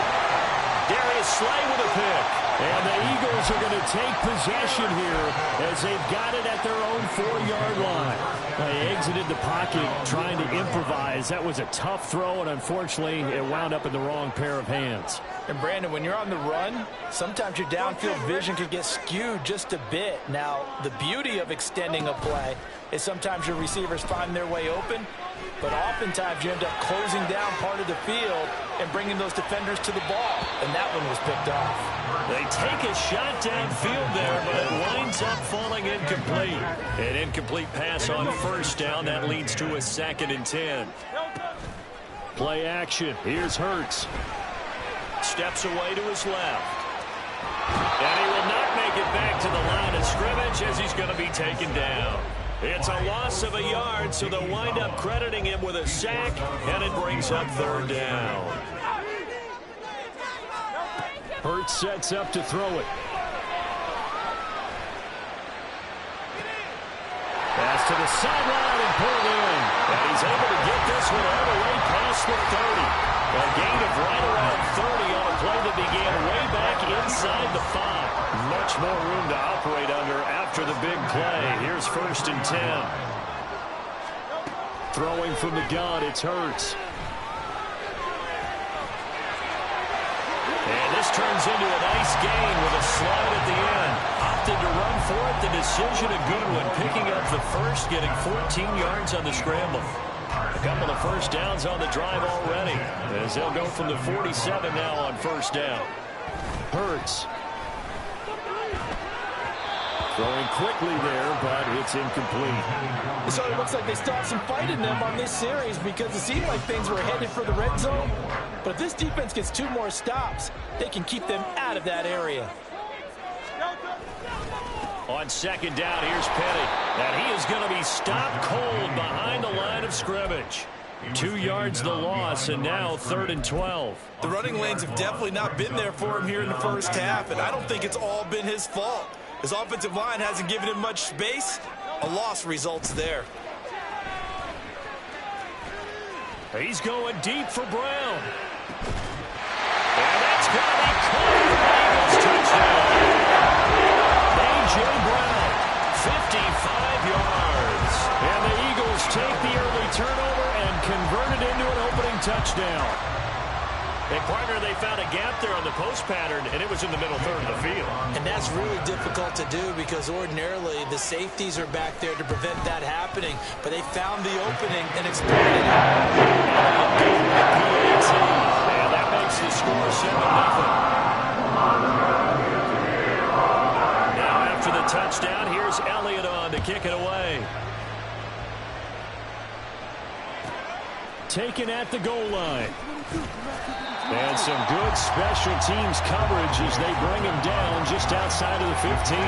Darius Slay with a pick. And the Eagles are going to take possession here as they've got it at their own 4-yard line. They exited the pocket trying to improvise. That was a tough throw, and unfortunately, it wound up in the wrong pair of hands. And Brandon, when you're on the run, sometimes your downfield vision could get skewed just a bit. Now, the beauty of extending a play is sometimes your receivers find their way open, but oftentimes you end up closing down part of the field and bringing those defenders to the ball, and that one was picked off. They take a shot downfield there, but it winds up falling incomplete. An incomplete pass on 1st down. That leads to a 2nd and 10. Play action. Here's Hurts. Steps away to his left. And he will not make it back to the line of scrimmage as he's going to be taken down. It's a loss of a yard, so they'll wind up crediting him with a sack, and it brings up 3rd down. Hurts sets up to throw it. Pass to the sideline and pulled in. And he's able to get this one all the way past the 30. A gain of right around 30 on a play that began way back inside the 5. Much more room to operate under after the big play. Here's 1st and 10. Throwing from the gun, it's Hurts. And this turns into a nice gain with a slide at the end. Opted to run for it. The decision a good one. Picking up the 1st, getting 14 yards on the scramble. A couple of 1st downs on the drive already, as they'll go from the 47 now on 1st down. Hurts. Throwing quickly there, but it's incomplete. So it looks like they still have some fight in them on this series, because it seemed like things were headed for the red zone. But if this defense gets 2 more stops, they can keep them out of that area. On 2nd down, here's Petty. And he is going to be stopped cold behind the line of scrimmage. 2 yards the loss, and now 3rd and 12. The running lanes have definitely not been there for him here in the 1st half, and I don't think it's all been his fault. His offensive line hasn't given him much space. A loss results there. He's going deep for Brown. And that's going to be caught. Eagles touchdown. A.J. Brown, 55 yards. And the Eagles take the early turnover and convert it into an opening touchdown. Hey, partner, they found a gap there on the post pattern, and it was in the middle third of the field. And that's really difficult to do because ordinarily the safeties are back there to prevent that happening. But they found the opening and exploited it. And that makes the score 7-0. Now after the touchdown, here's Elliott on to kick it away. Taken at the goal line. And some good special teams coverage as they bring him down just outside of the 15.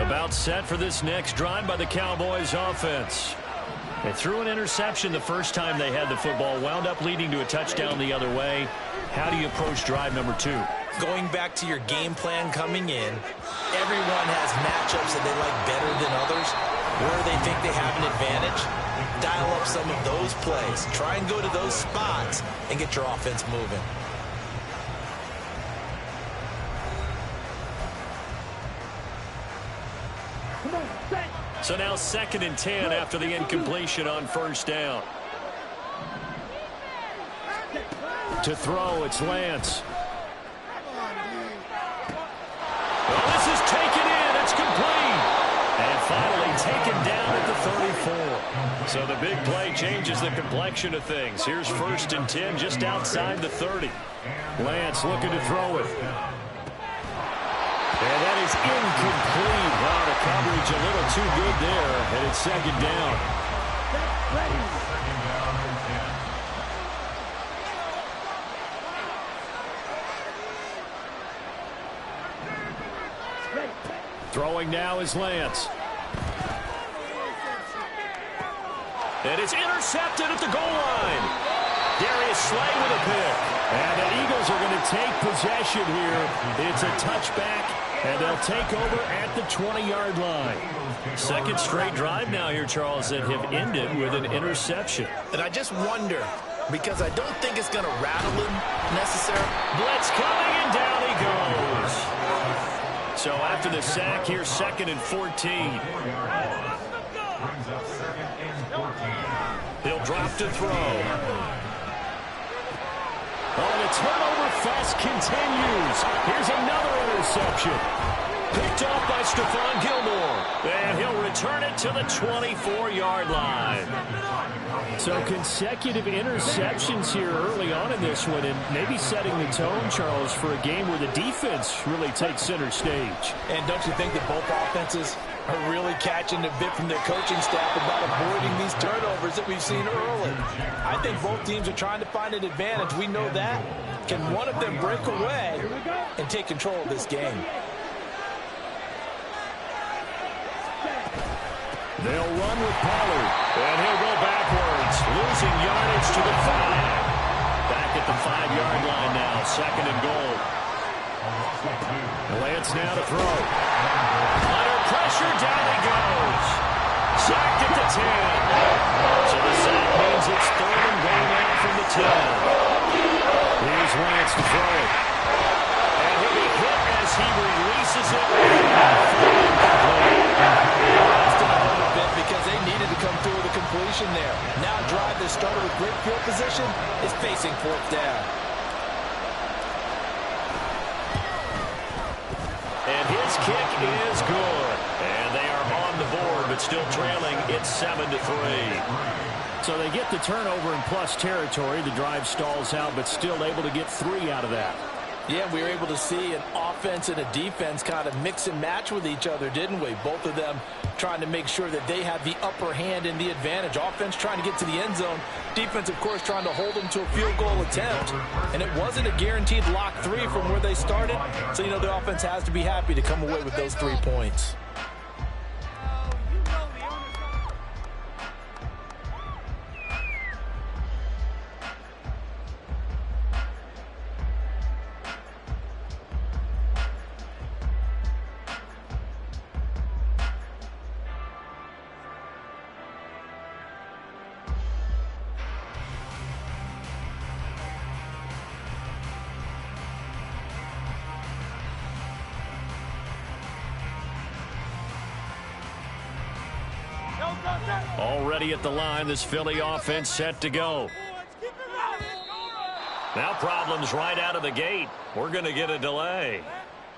About set for this next drive by the Cowboys offense. They threw an interception the first time they had the football, wound up leading to a touchdown the other way. How do you approach drive number 2? Going back to your game plan coming in, everyone has matchups that they like better than others. Where they think they have an advantage, dial up some of those plays. Try and go to those spots and get your offense moving. So now 2nd and 10 after the incompletion on first down. To throw, it's Lance. Well, this is taken in. It's complete. And finally taken down at the 34. So the big play changes the complexion of things. Here's 1st and 10 just outside the 30. Lance looking to throw it. And that is incomplete. Wow, the coverage a little too good there, and it's 2nd down. Throwing now is Lance. And it's intercepted at the goal line. Darius Slay with a pick. And the Eagles are going to take possession here. It's a touchback, and they'll take over at the 20-yard line. 2nd straight drive now here, Charles, that have ended with an interception. And I just wonder, because I don't think it's going to rattle him necessarily. Blitz coming, and down he goes. So after the sack, here's 2nd and 14. He'll drop to throw. Oh, the turnover fest continues. Here's another interception. Picked off by Stephon Gilmore. And he'll return it to the 24-yard line. So consecutive interceptions here early on in this one, and maybe setting the tone, Charles, for a game where the defense really takes center stage. And don't you think that both offenses are really catching a bit from their coaching staff about avoiding these turnovers that we've seen early? I think both teams are trying to find an advantage. We know that. Can one of them break away and take control of this game? They'll run with Pollard, and he'll go backwards, losing yardage to the 5. Back at the 5-yard line now, 2nd and goal. Lance now to throw. Under pressure, down he goes. Sacked at the 10. So the sack means it's 3rd and goal now from the 10. Here's Lance to throw it. And he'll be hit as he releases it. Because they needed to come through with a completion there. Now a drive that started with great field position is facing 4th down. And his kick is good. And they are on the board, but still trailing. It's 7-3. So they get the turnover in plus territory. The drive stalls out, but still able to get 3 out of that. Yeah, we were able to see an offense and a defense kind of mix and match with each other, didn't we? Both of them trying to make sure that they have the upper hand and the advantage. Offense trying to get to the end zone. Defense, of course, trying to hold them to a field goal attempt. And it wasn't a guaranteed lock 3 from where they started. So, you know, the offense has to be happy to come away with those 3 points. Already at the line, this Philly offense set to go. Now problems right out of the gate. We're going to get a delay.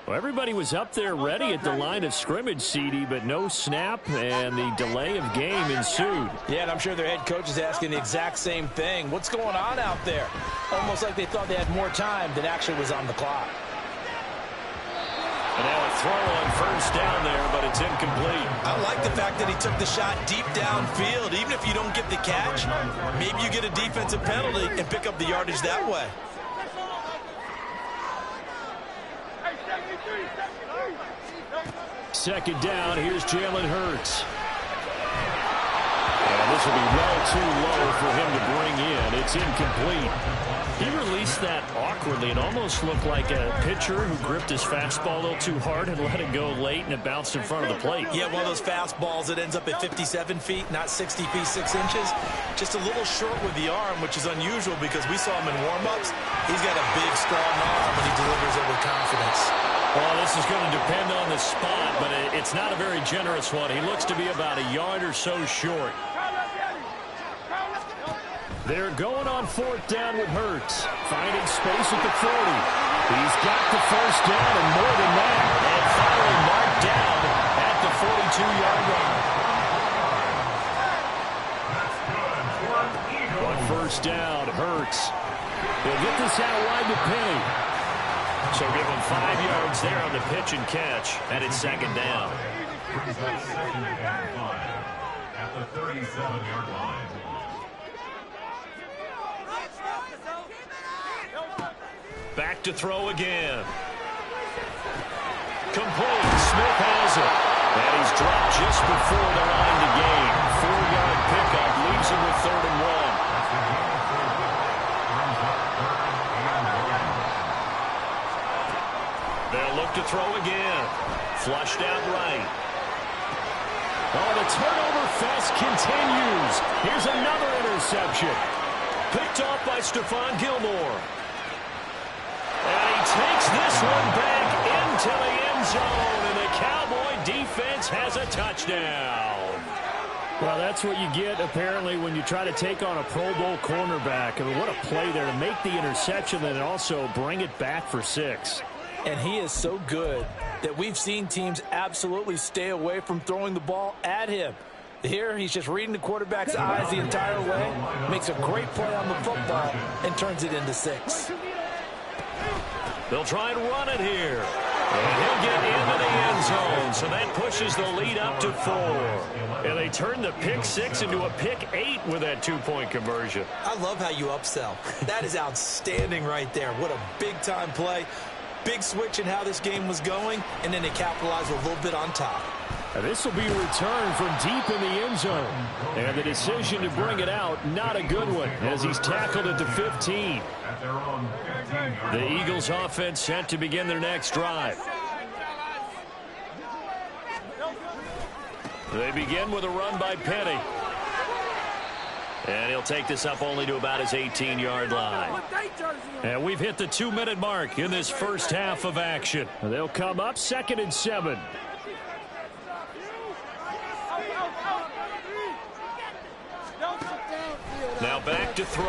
Well, everybody was up there ready at the line of scrimmage, CD, but no snap, and the delay of game ensued. Yeah, and I'm sure their head coach is asking the exact same thing. What's going on out there? Almost like they thought they had more time than actually was on the clock. And now a throw on first down there, but it's incomplete. I like the fact that he took the shot deep downfield. Even if you don't get the catch, maybe you get a defensive penalty and pick up the yardage that way. Second down, here's Jalen Hurts. And this will be well too low for him to bring in. It's incomplete. He released that awkwardly. It almost looked like a pitcher who gripped his fastball a little too hard and let it go late, and it bounced in front of the plate. Yeah, one of those fastballs that ends up at 57 feet, not 60 feet, 6 inches. Just a little short with the arm, which is unusual because we saw him in warm-ups. He's got a big, strong arm, and he delivers it with confidence. Well, this is going to depend on the spot, but it's not a very generous one. He looks to be about a yard or so short. They're going on fourth down with Hurts. Finding space at the 40. He's got the first down and more than that. And finally marked down at the 42-yard line. On first down, Hurts. He'll get this out wide to Penny. So give him 5 yards there on the pitch and catch, and it's second down. Brings up second and 5 at the 37-yard line. Back to throw again. Complete. Smith has it. And he's dropped just before the line to gain. 4-yard pickup leaves him with 3rd and 1. They'll look to throw again. Flushed out right. Oh, the turnover fest continues. Here's another interception. Picked off by Stephon Gilmore. And he takes this one back into the end zone, and the Cowboy defense has a touchdown. Well, that's what you get, apparently, when you try to take on a Pro Bowl cornerback. I mean, what a play there to make the interception and also bring it back for 6. And he is so good that we've seen teams absolutely stay away from throwing the ball at him. Here, he's just reading the quarterback's eyes the entire way, makes a great play on the football, and turns it into 6. They'll try and run it here. And he'll get into the end zone, so that pushes the lead up to 4. And they turn the pick 6 into a pick 8 with that 2-point conversion. I love how you upsell. That is outstanding right there. What a big-time play. Big switch in how this game was going, and then they capitalized a little bit on top. And this will be a return from deep in the end zone. And the decision to bring it out, not a good one, as he's tackled at the 15. The Eagles offense set to begin their next drive. They begin with a run by Penny. And he'll take this up only to about his 18-yard line. And we've hit the 2-minute mark in this first half of action. They'll come up 2nd and 7. Now back to throw.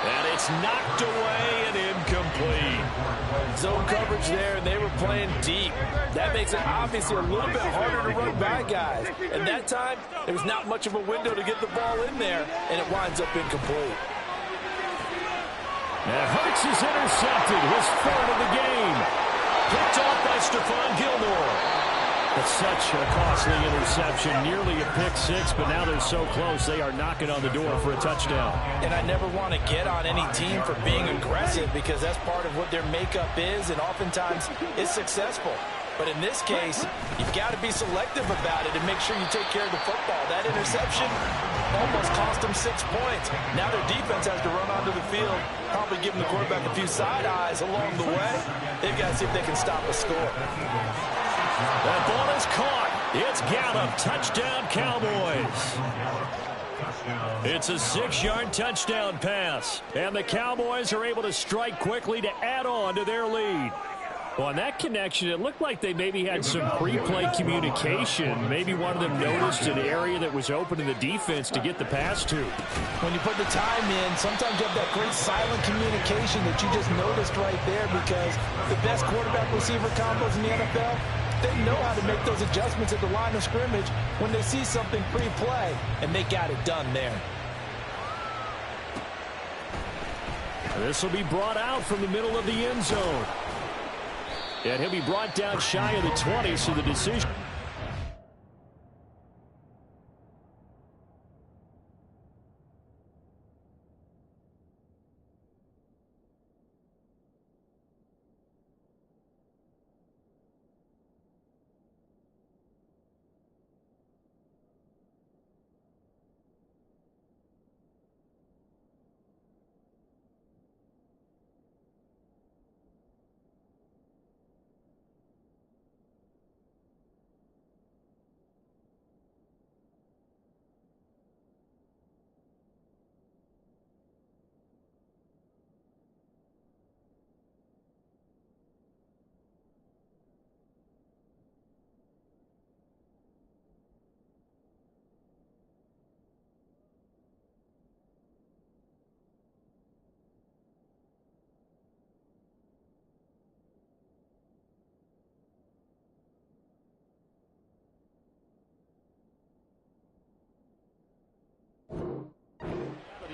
And it's knocked away and incomplete. Zone coverage there, and they were playing deep. That makes it obviously a little bit harder to run by guys. And that time, there was not much of a window to get the ball in there, and it winds up incomplete. And Hurts is intercepted, his 3rd of the game. Picked off by Stephon Gilmore. It's such a costly interception, nearly a pick 6, but now they're so close, they are knocking on the door for a touchdown. And I never want to get on any team for being aggressive because that's part of what their makeup is, and oftentimes it's successful. But in this case, you've got to be selective about it and make sure you take care of the football. That interception almost cost them 6 points. Now their defense has to run onto the field, probably giving the quarterback a few side eyes along the way. They've got to see if they can stop a score. That ball is caught. It's Gallup. Touchdown, Cowboys. It's a 6-yard touchdown pass. And the Cowboys are able to strike quickly to add on to their lead. Well, on that connection, it looked like they maybe had some pre-play communication. Maybe one of them noticed an area that was open in the defense to get the pass to. When you put the time in, sometimes you have that great silent communication that you just noticed right there, because the best quarterback-receiver combos in the NFL, they know how to make those adjustments at the line of scrimmage when they see something pre-play, and they got it done there. This will be brought out from the middle of the end zone. And he'll be brought down shy of the 20, so the decision.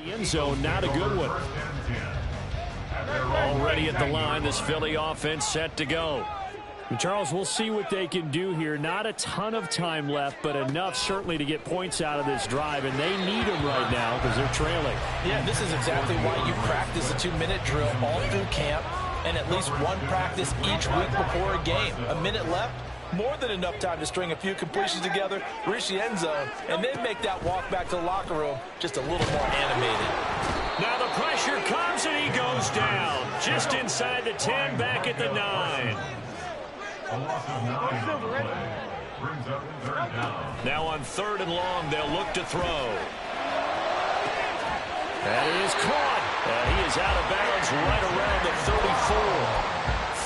The end zone, not a good one. Already at the line, this Philly offense set to go. And Charles, we'll see what they can do here. Not a ton of time left, but enough certainly to get points out of this drive, and they need them right now because they're trailing. Yeah, this is exactly why you practice a 2-minute drill all through camp and at least one practice each week before a game. A minute left, more than enough time to string a few completions together, reach the end zone, and then make that walk back to the locker room just a little more animated. Now the pressure comes and he goes down. Just inside the 10, back at the 9. Now on 3rd and long, they'll look to throw. That is caught. And he is out of bounds right around the 34.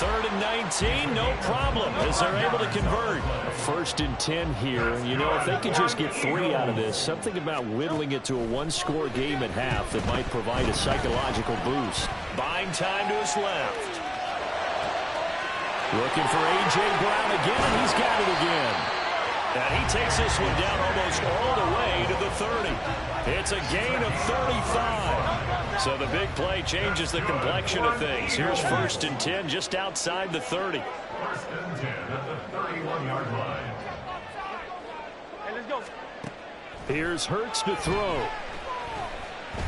3rd and 19, no problem, as they're able to convert. 1st and 10 here. You know, if they could just get 3 out of this, something about whittling it to a one-score game at half that might provide a psychological boost. Buying time to his left. Looking for A.J. Brown again, and he's got it again. And he takes this one down almost all the way to the 30. It's a gain of 35. So the big play changes the complexion of things. Here's 1st and 10 just outside the 30. 1st and 10 at the 31-yard line. Hey, let's go. Here's Hurts to throw.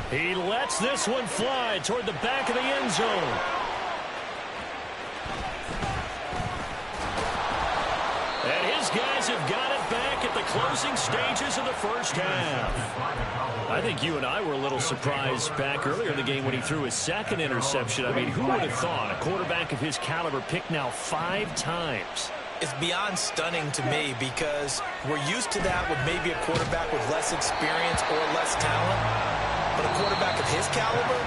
He lets this one fly toward the back of the end zone. And his guys have got it back at the closing stages of the first half. I think you and I were a little surprised back earlier in the game when he threw his 2nd interception. I mean, who would have thought a quarterback of his caliber picked now 5 times? It's beyond stunning to me because we're used to that with maybe a quarterback with less experience or less talent. But a quarterback of his caliber,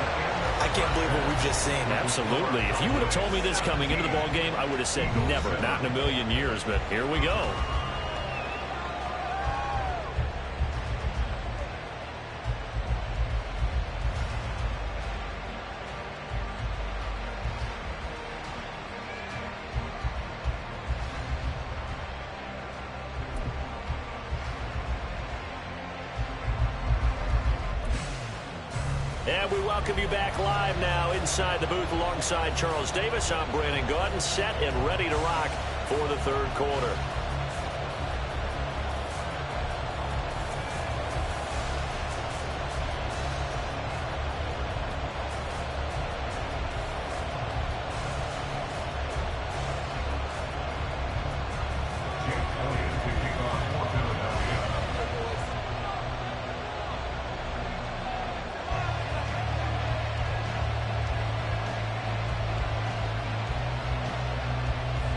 I can't believe what we've just seen. Absolutely. If you would have told me this coming into the ball game, I would have said never, not in a million years. But here we go. And we welcome you back live now inside the booth alongside Charles Davis. I'm Brandon Gaudin, set and ready to rock for the 3rd quarter.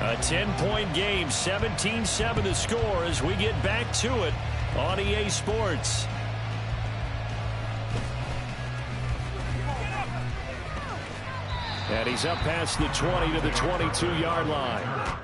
A 10-point game, 17-7 the score as we get back to it on EA Sports. And he's up past the 20 to the 22-yard line.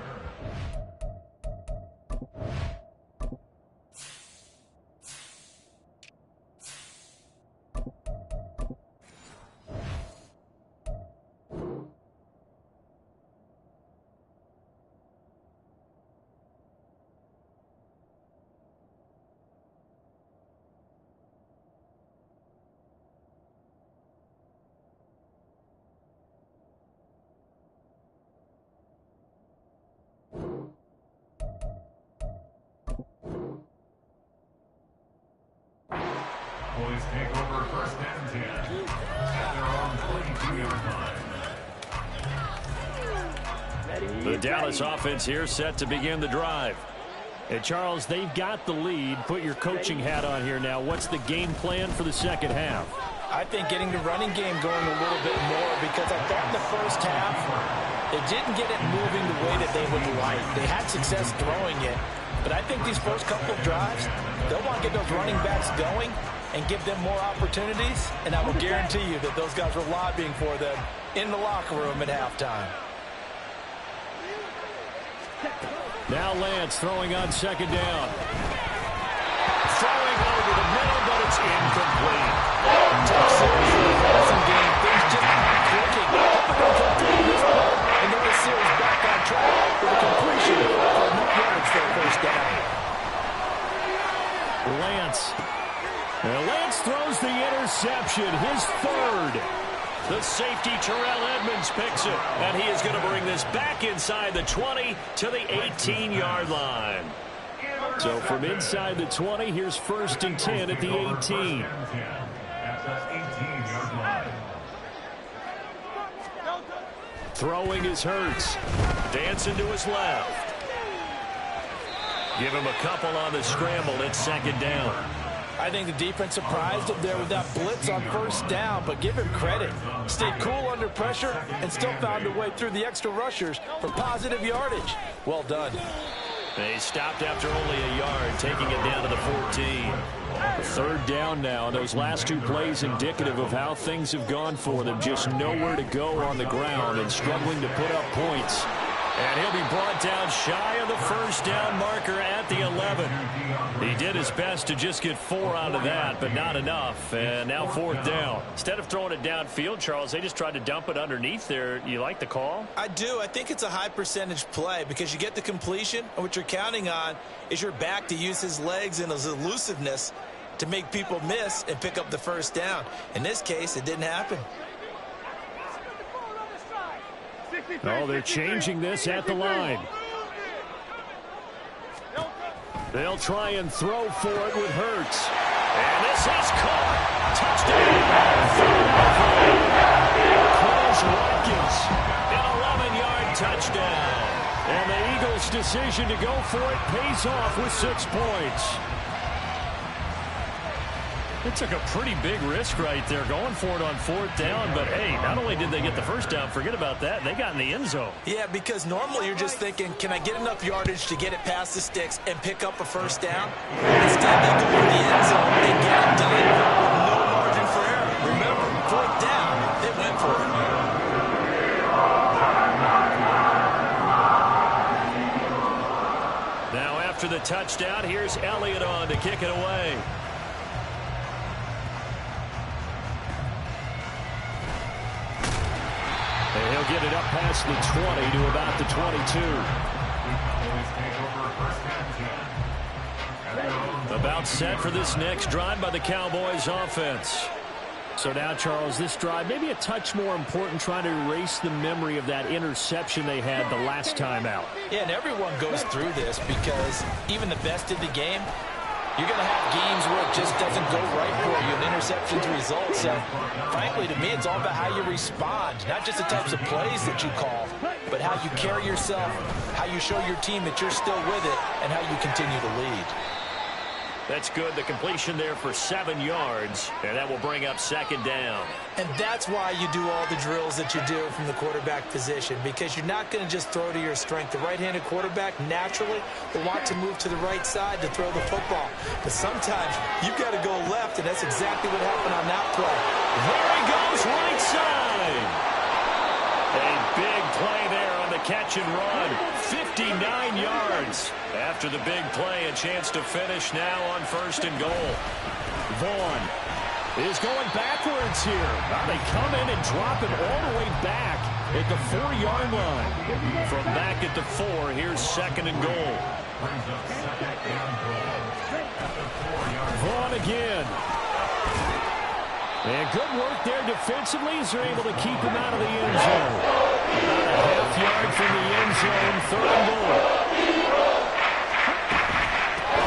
Boys take over first and 10 at their own 22-yard line. The Dallas offense here set to begin the drive. And Charles, they've got the lead. Put your coaching hat on here now. What's the game plan for the second half? I think getting the running game going a little bit more, because I thought in the first half they didn't get it moving the way that they would like. They had success throwing it, but I think these first couple of drives, they'll want to get those running backs going and give them more opportunities, and I will guarantee you that those guys were lobbying for them in the locker room at halftime. Now Lance throwing on second down. Throwing over the middle, but it's incomplete. Tough series for the passing game. Things just not clicking. Hoping they'll get through this play and get the series back on track with a completion for enough yards for a first down. Lance throws the interception, his third. The safety, Terrell Edmonds, picks it. And he is going to bring this back inside the 20 to the 18-yard line. So from inside the 20, here's first and 10 at the 18. At the 18-yard line. Throwing is Hurts. Dancing to his left. Give him a couple on the scramble. It's second down. I think the defense surprised him there with that blitz on first down, but give him credit. Stayed cool under pressure and still found a way through the extra rushers for positive yardage. Well done. They stopped after only a yard, taking it down to the 14. Third down now. Those last two plays indicative of how things have gone for them. Just nowhere to go on the ground and struggling to put up points. And he'll be brought down shy of the first down marker at the 11. He did his best to just get 4 out of that, but not enough. And now fourth down. Instead of throwing it downfield, Charles, they just tried to dump it underneath there. You like the call? I do. I think it's a high percentage play because you get the completion, and what you're counting on is your back to use his legs and his elusiveness to make people miss and pick up the first down. In this case, it didn't happen. Oh, they're changing this at the line. They'll try and throw for it with Hurts. And this is caught. Touchdown. Close Watkins. An 11-yard touchdown. And the Eagles' decision to go for it pays off with 6 points. It took a pretty big risk right there going for it on fourth down. But, hey, not only did they get the first down, forget about that, they got in the end zone. Yeah, because normally you're just thinking, can I get enough yardage to get it past the sticks and pick up a first down? Instead, they go in the end zone and get it done with no margin for error. Remember, fourth down, they went for it. Now, after the touchdown, here's Elliott on to kick it away. And he'll get it up past the 20 to about the 22. About set for this next drive by the Cowboys offense. So now, Charles, this drive maybe a touch more important, trying to erase the memory of that interception they had the last time out. Yeah, and everyone goes through this because even the best in the game, you're going to have games where it just doesn't go right for you and interceptions result. So, frankly, to me, it's all about how you respond, not just the types of plays that you call, but how you carry yourself, how you show your team that you're still with it, and how you continue to lead. That's good. The completion there for 7 yards, and that will bring up second down. And that's why you do all the drills that you do from the quarterback position, because you're not going to just throw to your strength. The right-handed quarterback naturally will want to move to the right side to throw the football. But sometimes you've got to go left, and that's exactly what happened on that play. There he goes, right side. catch and run. 59 yards. After the big play, a chance to finish now on 1st and goal. Vaughn is going backwards here. Now they come in and drop him all the way back at the 4-yard line. From back at the 4, here's 2nd and goal. Vaughn again. And good work there defensively as they're able to keep him out of the end zone. About a half-yard from the end zone, 3rd and goal.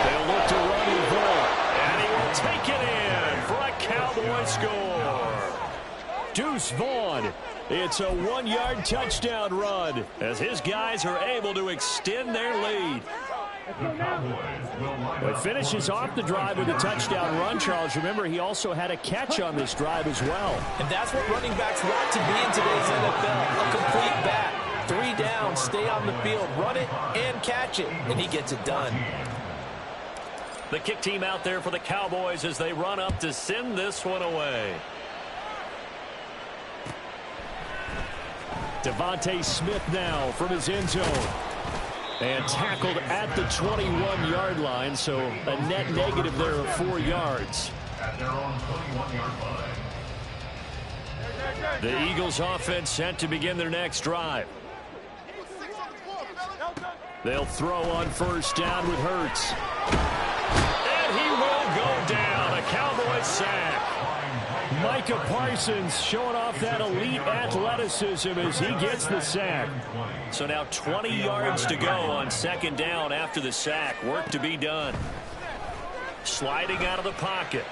They'll look to run the ball, and he will take it in for a Cowboy score. Deuce Vaughn. It's a 1-yard touchdown run as his guys are able to extend their lead. But finishes off the drive with a touchdown run, Charles. Remember, he also had a catch on this drive as well. And that's what running backs want to be in today's NFL, a complete back. 3 down, stay on the field, run it, and catch it, and he gets it done. The kick team out there for the Cowboys as they run up to send this one away. Devontae Smith now from his end zone. And tackled at the 21-yard line, so a net negative there of 4 yards. At their own 21-yard line. The Eagles offense set to begin their next drive. They'll throw on 1st down with Hurts. And he will go down. A Cowboys sack. Micah Parsons showing off that elite athleticism as he gets the sack. So now 20 yards to go on 2nd down after the sack. Work to be done. Sliding out of the pocket.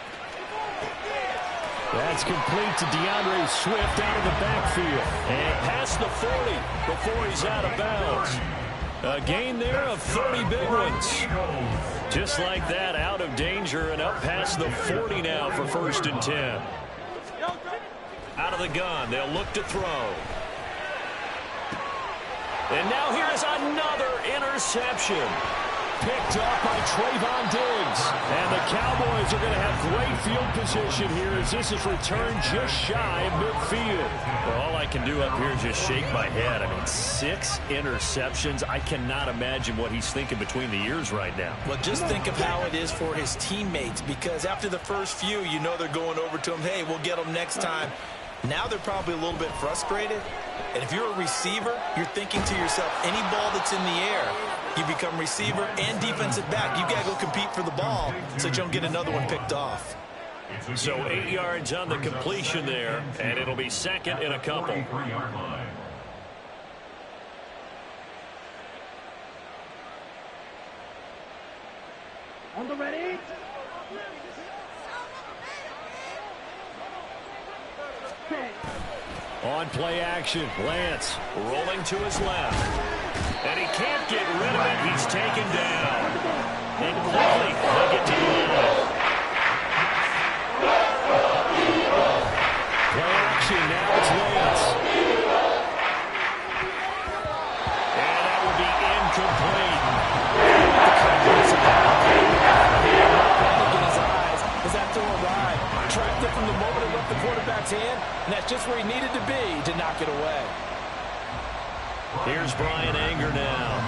That's complete to DeAndre Swift out of the backfield. And past the 40 before he's out of bounds. A gain there of 30 big ones. Just like that, out of danger and up past the 40 now for 1st and 10. Out of the gun, they'll look to throw. And now here's another interception. Picked up by Trayvon Diggs. And the Cowboys are going to have great field position here as this is returned just shy of midfield. Well, all I can do up here is just shake my head. I mean, 6 interceptions. I cannot imagine what he's thinking between the ears right now. Well, just think of how it is for his teammates, because after the first few, you know they're going over to him, hey, we'll get them next time. Now they're probably a little bit frustrated. And if you're a receiver, you're thinking to yourself, any ball that's in the air, you become receiver and defensive back. You got to go compete for the ball so that you don't get another one picked off. So 8 yards on the completion there, and it'll be 2nd and a couple. On the ready. On play action, Lance rolling to his left. And he can't get rid of it. He's taken down. And quickly, they'll get to the line. Play action, now it's Lance. And that will be incomplete. Look in his eyes as that throw arrived. Tracked it from the moment it left the quarterback's hand, and that's just where he needed to be to knock it away. Here's Brian Anger now,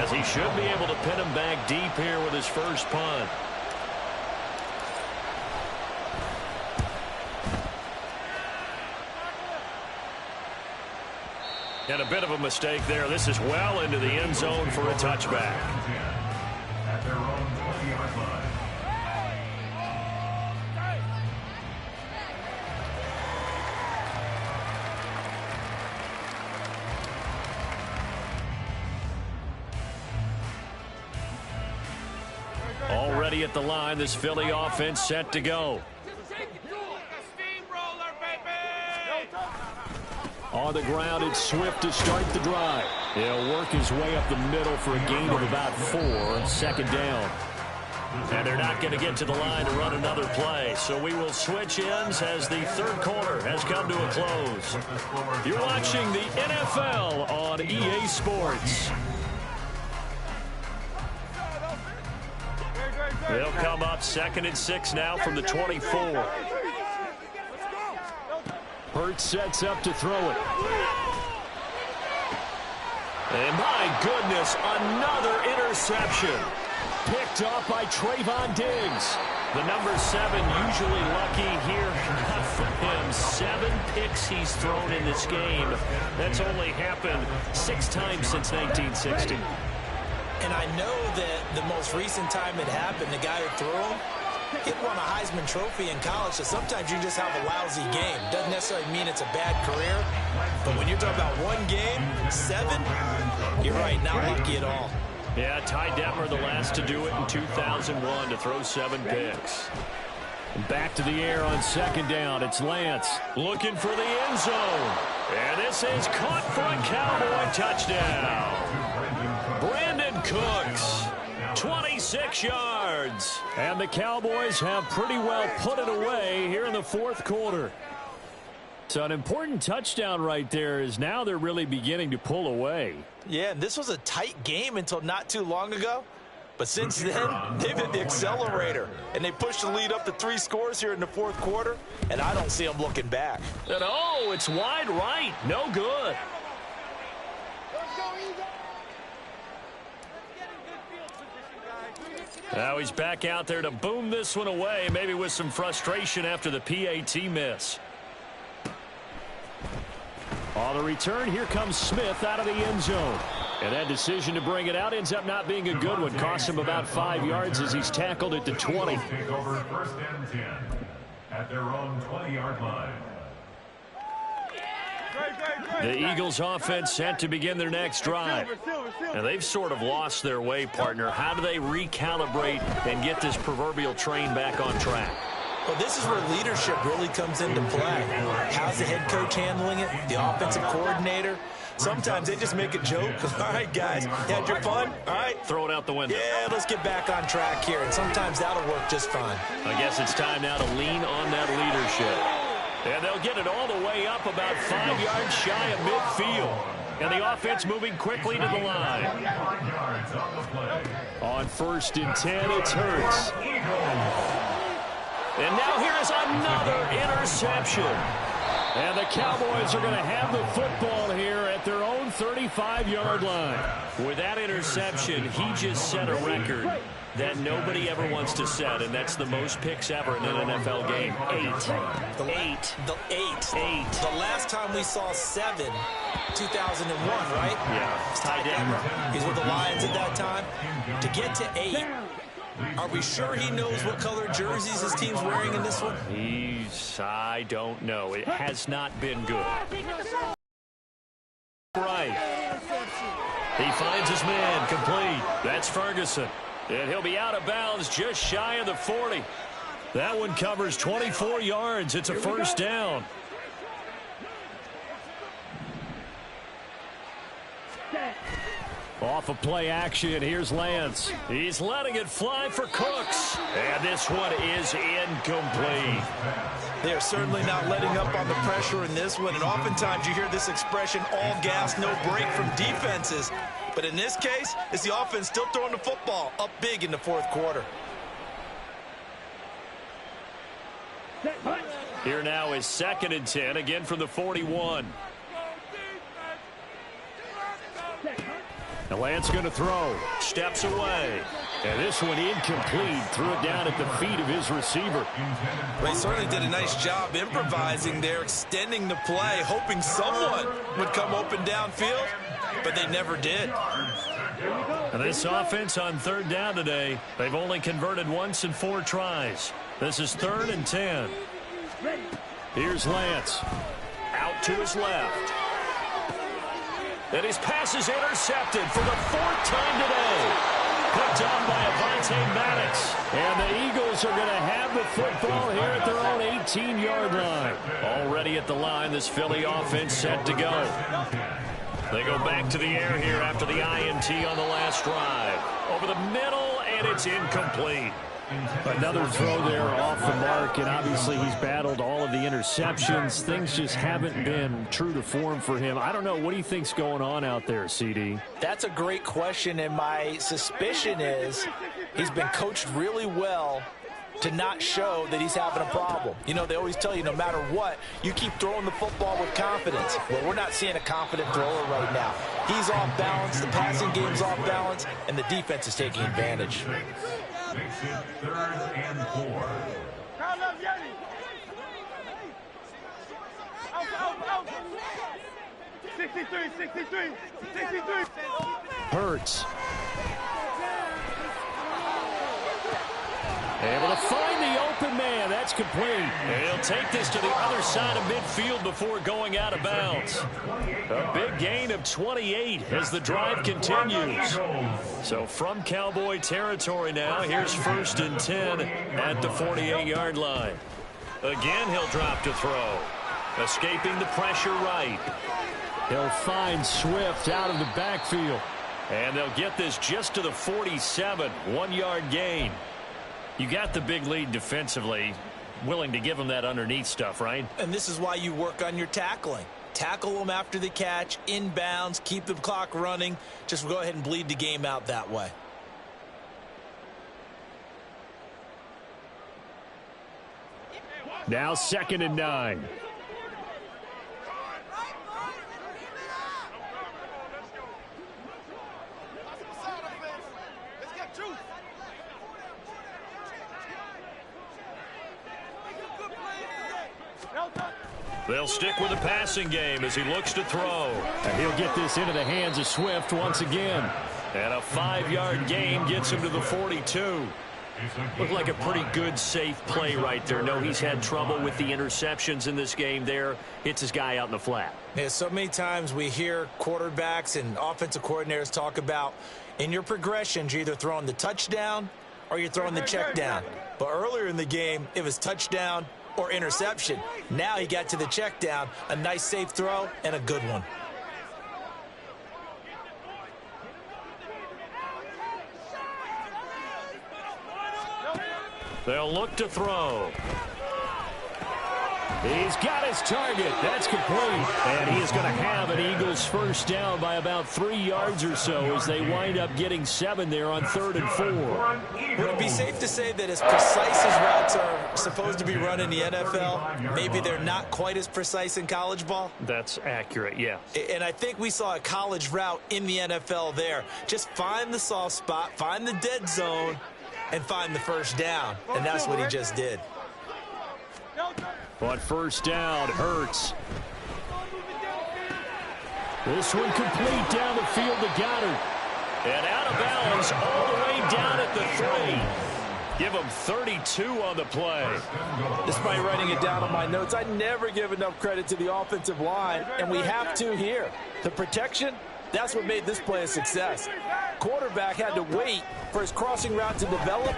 as he should be able to pin him back deep here with his first punt. And a bit of a mistake there. This is well into the end zone for a touchback. At their own 20-yard line. Already at the line, this Philly offense set to go. On the ground, it's Swift to start the drive. He'll work his way up the middle for a gain of about 4, 2nd down. And they're not going to get to the line to run another play. So we will switch ends as the 3rd quarter has come to a close. You're watching the NFL on EA Sports. They'll come up 2nd and 6 now from the 24. Hurts sets up to throw it. And my goodness, another interception. Picked up by Trayvon Diggs. The number 7 usually lucky here. Not for him. 7 picks he's thrown in this game. That's only happened 6 times since 1960. And I know that the most recent time it happened, the guy who threw him, he won a Heisman Trophy in college, so sometimes you just have a lousy game. Doesn't necessarily mean it's a bad career, but when you're talking about one game, 7, you're right, not lucky at all. Yeah, Ty Detmer, the last to do it in 2001, to throw 7 picks. Back to the air on second down. It's Lance looking for the end zone. And this is caught for a Cowboy touchdown. Brandon Cooks, 26 yards. And the Cowboys have pretty well put it away here in the fourth quarter. So an important touchdown right there is now they're really beginning to pull away. Yeah, and this was a tight game until not too long ago. But since then, they've hit the accelerator. And they pushed the lead up to 3 scores here in the fourth quarter. And I don't see them looking back. And oh, it's wide right. No good. Now he's back out there to boom this one away, maybe with some frustration after the PAT miss. On the return, here comes Smith out of the end zone. And that decision to bring it out ends up not being a good one. Cost him about 5 yards as he's tackled at the 20. Take over first and 10 at their own 20-yard line. The Eagles offense set to begin their next drive. And they've sort of lost their way, partner. How do they recalibrate and get this proverbial train back on track? Well, this is where leadership really comes into play. How's the head coach handling it? The offensive coordinator? Sometimes they just make a joke. All right, guys, you had your fun? All right. Throw it out the window. Yeah, let's get back on track here. And sometimes that'll work just fine. I guess it's time now to lean on that leadership. And they'll get it all the way up about 5 yards shy of midfield. And the offense moving quickly to the line. On first and 10, it's Hurts. And now here is another interception. And the Cowboys are going to have the football here at their own 35-yard line. With that interception, he just set a record that nobody ever wants to set, and that's the most picks ever in an NFL game. 8. The last time we saw 7, 2001, right? Yeah. Ty Detmer. He's with the Lions at that time. To get to 8, are we sure he knows what color jerseys his team's wearing in this one? I don't know. It has not been good. Right. He finds his man complete. That's Ferguson. And he'll be out of bounds just shy of the 40. That one covers 24 yards. It's a first down. Off of play action, here's Lance. He's letting it fly for Cooks. And this one is incomplete. They are certainly not letting up on the pressure in this one. And oftentimes you hear this expression, all gas, no break from defenses. But in this case, it's the offense still throwing the football up big in the fourth quarter. Here now is second and 10, again from the 41. And Lance going to throw. Steps away. And this one incomplete. Threw it down at the feet of his receiver. Well, he certainly did a nice job improvising there, extending the play, hoping someone would come open downfield, but they never did. And this offense on third down today, they've only converted once in 4 tries. This is 3rd and 10. Here's Lance. Out to his left. And his pass is intercepted for the 4th time today. Picked up by Avonte Maddox. And the Eagles are going to have the football here at their own 18-yard line. Already at the line, this Philly offense set to go. They go back to the air here after the INT on the last drive. Over the middle, and it's incomplete. Another throw there off the mark, and obviously he's battled all of the interceptions. Things just haven't been true to form for him. I don't know. What do you think's going on out there, CD? That's a great question, and my suspicion is he's been coached really well to not show that he's having a problem. You know, they always tell you no matter what, you keep throwing the football with confidence. Well, we're not seeing a confident thrower right now. He's off balance, the passing game's off balance, and the defense is taking advantage. Makes it 3rd and 4. 63. Hurts. Able to find the open man. That's complete. And he'll take this to the other side of midfield before going out of bounds. A big gain of 28 as the drive continues. So from Cowboy territory now, here's 1st and 10 at the 48-yard line. Again, he'll drop to throw. Escaping the pressure right. He'll find Swift out of the backfield. And they'll get this just to the 47, 1-yard gain. You got the big lead defensively, willing to give them that underneath stuff, right? And this is why you work on your tackling. Tackle them after the catch, inbounds, keep the clock running. Just go ahead and bleed the game out that way. Now 2nd and 9. They'll stick with the passing game as he looks to throw. And he'll get this into the hands of Swift once again. And a 5-yard gain gets him to the 42. Looked like a pretty good, safe play right there. No, he's had trouble with the interceptions in this game there. Hits his guy out in the flat. Yeah, so many times we hear quarterbacks and offensive coordinators talk about in your progressions, you're either throwing the touchdown or you're throwing the check down. But earlier in the game, it was touchdown or interception. Now he got to the check down, a nice safe throw and a good one. They'll look to throw. He's got his target. That's complete. And he is going to have an Eagles first down by about 3 yards or so as they wind up getting 7 there on 3rd and 4. Would it be safe to say that as precise as routes are supposed to be run in the NFL, maybe they're not quite as precise in college ball? That's accurate, yeah. And I think we saw a college route in the NFL there. Just find the soft spot, find the dead zone, and find the first down. And that's what he just did. On 1st down, Hurts. This one complete down the field to Goddard. And out of bounds all the way down at the 3. Give him 32 on the play. Despite writing it down on my notes, I never give enough credit to the offensive line, and we have to here. The protection, that's what made this play a success. Quarterback had to wait for his crossing route to develop,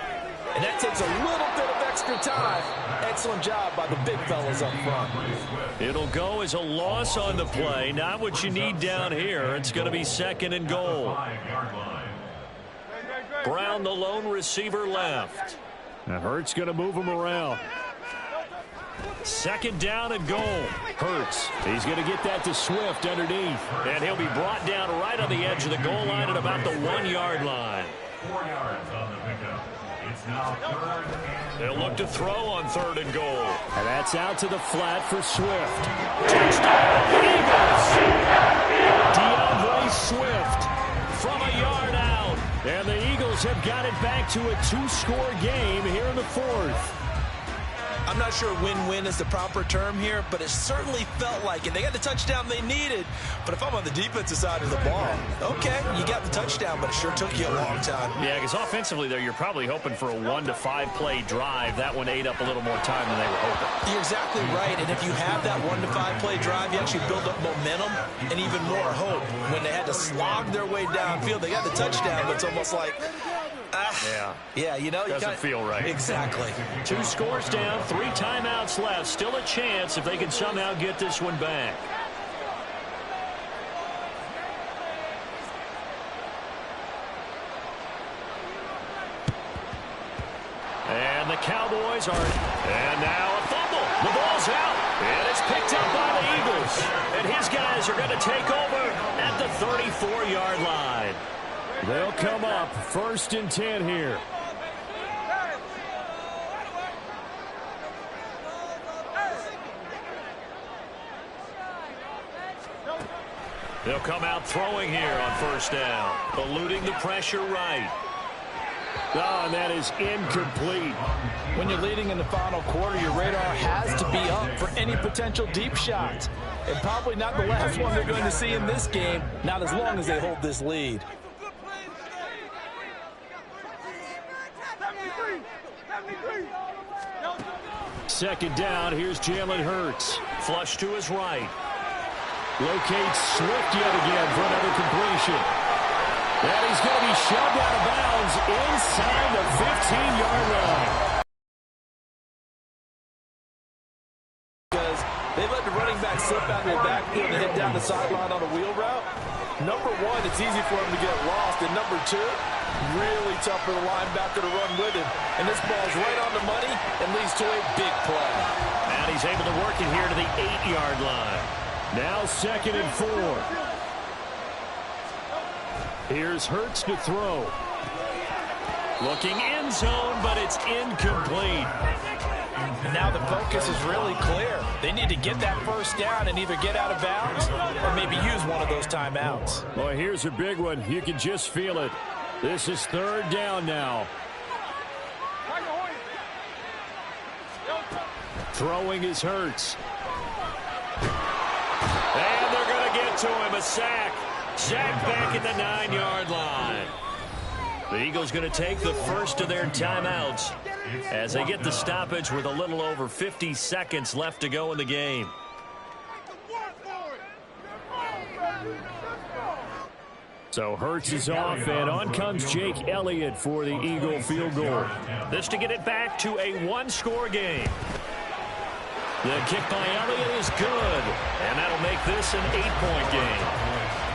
and that takes a little bit of extra time. Excellent job by the big fellas up front. It'll go as a loss on the play. Not what you need down here. It's going to be 2nd and goal. Brown, the lone receiver, left. Now Hurts going to move him around. 2nd down and goal. Hurts. He's going to get that to Swift underneath. And he'll be brought down right on the edge of the goal line at about the 1-yard line. 4 yards on the pickup. It's now 3rd and They'll look to throw on 3rd and goal. And that's out to the flat for Swift. Touchdown, Eagles! DeAndre Swift From a yard out. And the Eagles have got it back to a 2-score game here in the 4th. I'm not sure win-win is the proper term here, but it certainly felt like it. They got the touchdown they needed, but if I'm on the defensive side of the ball, okay, you got the touchdown, but it sure took you a long time. Yeah, because offensively there, you're probably hoping for a 1 to 5 play drive. That one ate up a little more time than they were hoping. You're exactly right, and if you have that 1 to 5 play drive, you actually build up momentum and even more hope. When they had to slog their way downfield, they got the touchdown, but it's almost like, yeah, you know, doesn't feel right. Exactly. 2 scores down, 3 timeouts left. Still a chance if they can somehow get this one back. And the Cowboys are, and now a fumble. The ball's out, and it's picked up by the Eagles. And his guys are going to take over at the 34-yard line. They'll come up 1st and 10 here. They'll come out throwing here on first down. Eluding the pressure right. Oh, and that is incomplete. When you're leading in the final quarter, your radar has to be up for any potential deep shots. And probably not the last one they're going to see in this game, not as long as they hold this lead. Second down, here's Jalen Hurts. Flush to his right. Locates Swift yet again for another completion. And he's going to be shoved out of bounds inside the 15-yard line. Because they let the running back slip out of the backfield and hit down the sideline on a wheel route. Number one, it's easy for him to get lost. And number two, really tough for the linebacker to run with him. And this ball's right on the money and leads to a big play. And he's able to work it here to the 8-yard line. Now 2nd and 4. Here's Hurts to throw. Looking end zone, but it's incomplete. And now the focus is really clear. They need to get that first down and either get out of bounds or maybe use one of those timeouts. Boy, here's a big one. You can just feel it. This is 3rd down now. Throwing is Hurts. And they're going to get to him. A sack. Sack back at the 9-yard line. The Eagles going to take the first of their timeouts as they get the stoppage with a little over 50 seconds left to go in the game. So Hurts is off, and on comes Jake Elliott for the Eagle field goal. This to get it back to a 1-score game. The kick by Elliott is good, and that'll make this an 8-point game.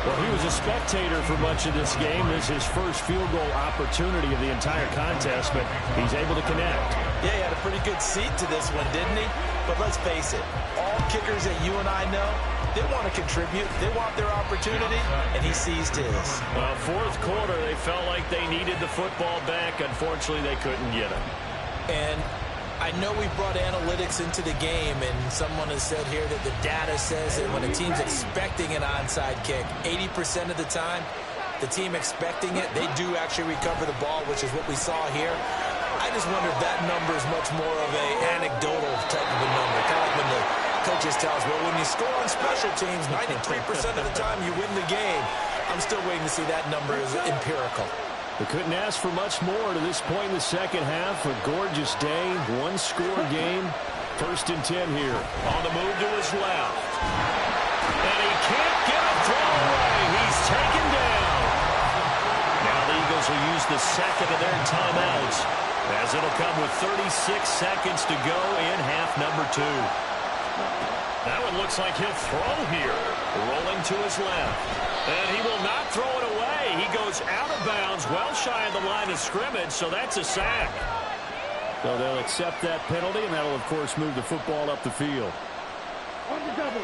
Well, he was a spectator for much of this game. This is his first field goal opportunity of the entire contest, but he's able to connect. Yeah, he had a pretty good seat to this one, didn't he? But let's face it, all kickers that you and I know, they want to contribute. They want their opportunity, and he seized his. Well, 4th quarter, they felt like they needed the football back. Unfortunately, they couldn't get it. And I know we brought analytics into the game, and someone has said here that the data says that when a team's expecting an onside kick, 80% of the time, the team expecting it, they do actually recover the ball, which is what we saw here. I just wonder if that number is much more of an anecdotal type of a number, kind of like when the coaches tell us, well, when you score on special teams, 93% of the time you win the game. I'm still waiting to see that number is empirical. We couldn't ask for much more to this point in the second half. A gorgeous day, 1-score game. 1st and 10 here. On the move to his left. And he can't get a throw away. He's taken down. Now the Eagles will use the second of their timeouts, as it'll come with 36 seconds to go in half number 2. That one looks like he'll throw here. Rolling to his left. And he will not throw it away. He goes out of bounds, well shy of the line of scrimmage, so that's a sack. So they'll accept that penalty, and that'll, of course, move the football up the field. On the double.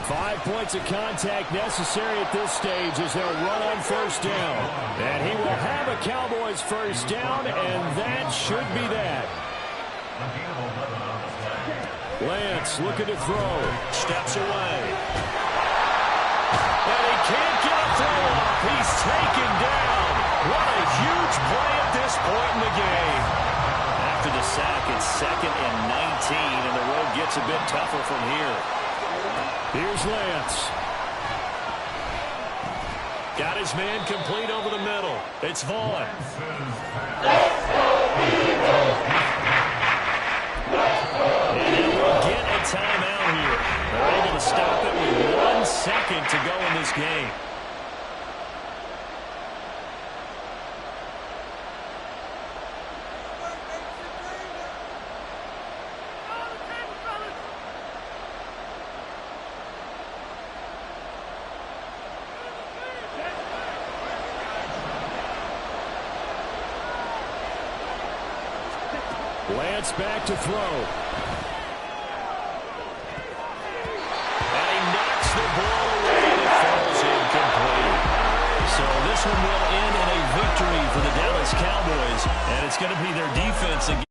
5 points of contact necessary at this stage as they'll run on first down. And he will have a Cowboys first down, and that should be that. Lance looking to throw. Steps away. And he can't get a throw off. He's taken down. What a huge play at this point in the game. After the sack, it's 2nd and 19, and the road gets a bit tougher from here. Here's Lance. Got his man complete over the middle. It's Vaughn. And we'll get a timeout here. They're able to stop it with 1 second to go in this game. Lance back to throw. And he knocks the ball away, and it falls incomplete. So this one will end in a victory for the Dallas Cowboys, and it's going to be their defense again.